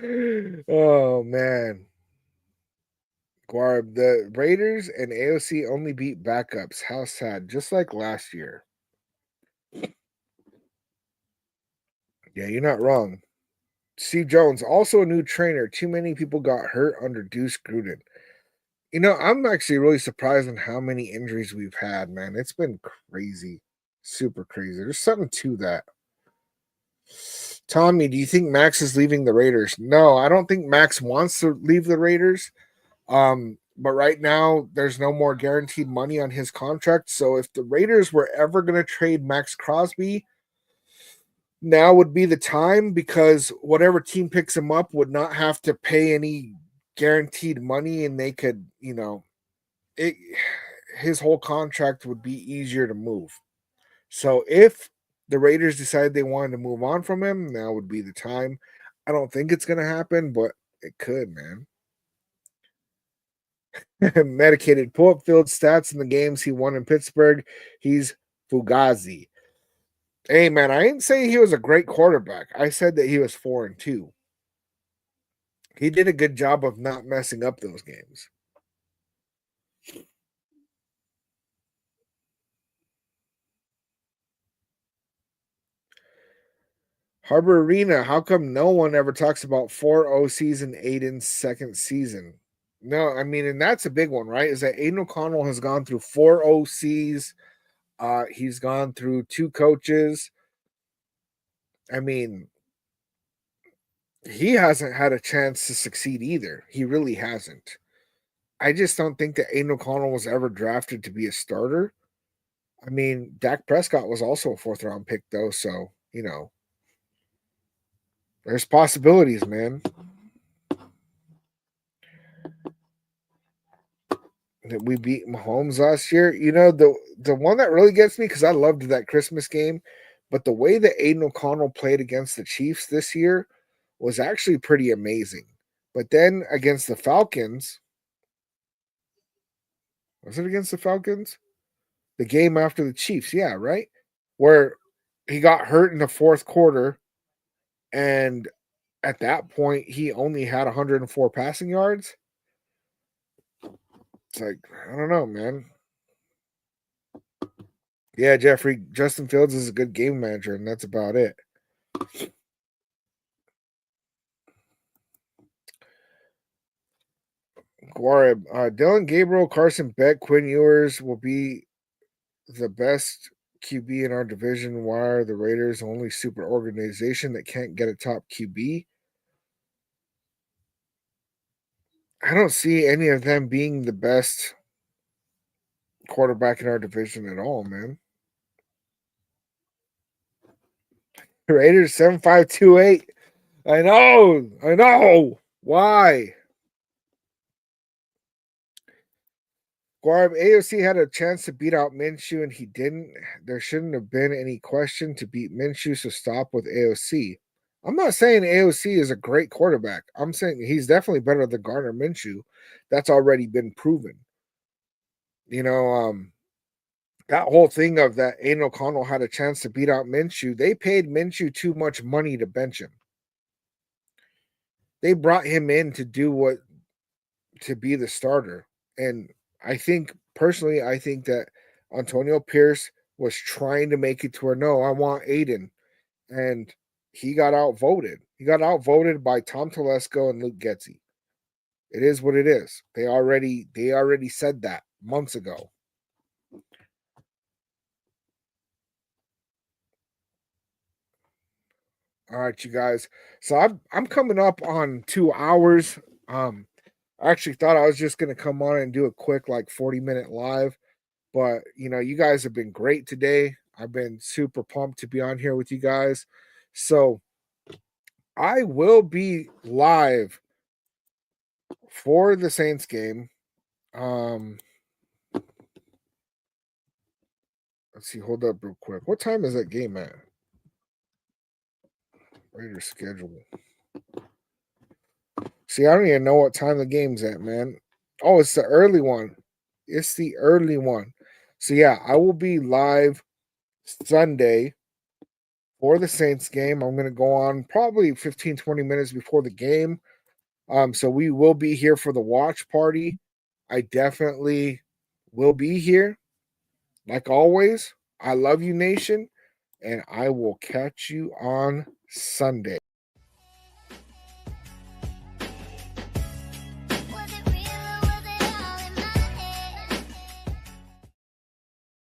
Oh man. Guarb, the Raiders and AOC only beat backups. How sad. Just like last year. Yeah, you're not wrong. Steve Jones, also a new trainer. Too many people got hurt under Deuce Gruden. You know, I'm actually really surprised on how many injuries we've had, man. It's been crazy. Super crazy. There's something to that. Tommy, do you think Max is leaving the Raiders? No, I don't think Max wants to leave the Raiders. But right now, there's no more guaranteed money on his contract. So if the Raiders were ever going to trade Max Crosby, now would be the time because whatever team picks him up would not have to pay any guaranteed money, and they could, it. His whole contract would be easier to move. So if the Raiders decide they wanted to move on from him, now would be the time. I don't think it's going to happen, but it could, man. Medicated. Pull up field stats in the games he won in Pittsburgh. He's Fugazi. Hey man, I didn't say he was a great quarterback. I said that he was 4-2. He did a good job of not messing up those games. Harbor Arena, how come no one ever talks about 4-0 season Aiden's second season? No, I mean, and that's a big one, right? Is that Aiden O'Connell has gone through 4 OCs. He's gone through 2 coaches. I mean, he hasn't had a chance to succeed either. He really hasn't. I just don't think that Aiden O'Connell was ever drafted to be a starter. I mean, Dak Prescott was also a 4th-round pick, though, so, there's possibilities, man. That we beat Mahomes last year. The one that really gets me, because I loved that Christmas game, but the way that Aiden O'Connell played against the Chiefs this year was actually pretty amazing. But then against the Falcons, was it against the Falcons? The game after the Chiefs, yeah, right? Where he got hurt in the fourth quarter, and at that point, he only had 104 passing yards. It's like, I don't know, man. Yeah, Jeffrey, Justin Fields is a good game manager, and that's about it. Guarib, Dylan Gabriel, Carson Beck, Quinn Ewers will be the best QB in our division. Why are the Raiders the only super organization that can't get a top QB? I don't see any of them being the best quarterback in our division at all, man. Raiders 7528. I know. Why? Guarb, AOC had a chance to beat out Minshew and he didn't. There shouldn't have been any question to beat Minshew, so stop with AOC. I'm not saying AOC is a great quarterback. I'm saying he's definitely better than Gardner Minshew. That's already been proven. You know, that whole thing of that Aiden O'Connell had a chance to beat out Minshew, they paid Minshew too much money to bench him. They brought him in to be the starter. And I think that Antonio Pierce was trying to make it to where no, I want Aiden. And he got outvoted. He got outvoted by Tom Telesco and Luke Getzey. It is what it is. They already said that months ago. All right, you guys. So I'm coming up on 2 hours. I actually thought I was just gonna come on and do a quick 40-minute live, but you guys have been great today. I've been super pumped to be on here with you guys. So I will be live for the Saints game. Let's see, hold up real quick. What time is that game at? Raiders schedule. See, I don't even know what time the game's at, man. Oh, it's the early one. It's the early one. So yeah, I will be live Sunday for the Saints game. I'm going to go on probably 15-20 minutes before the game. So we will be here for the watch party. I definitely will be here. Like always, I love you, nation, and I will catch you on Sunday.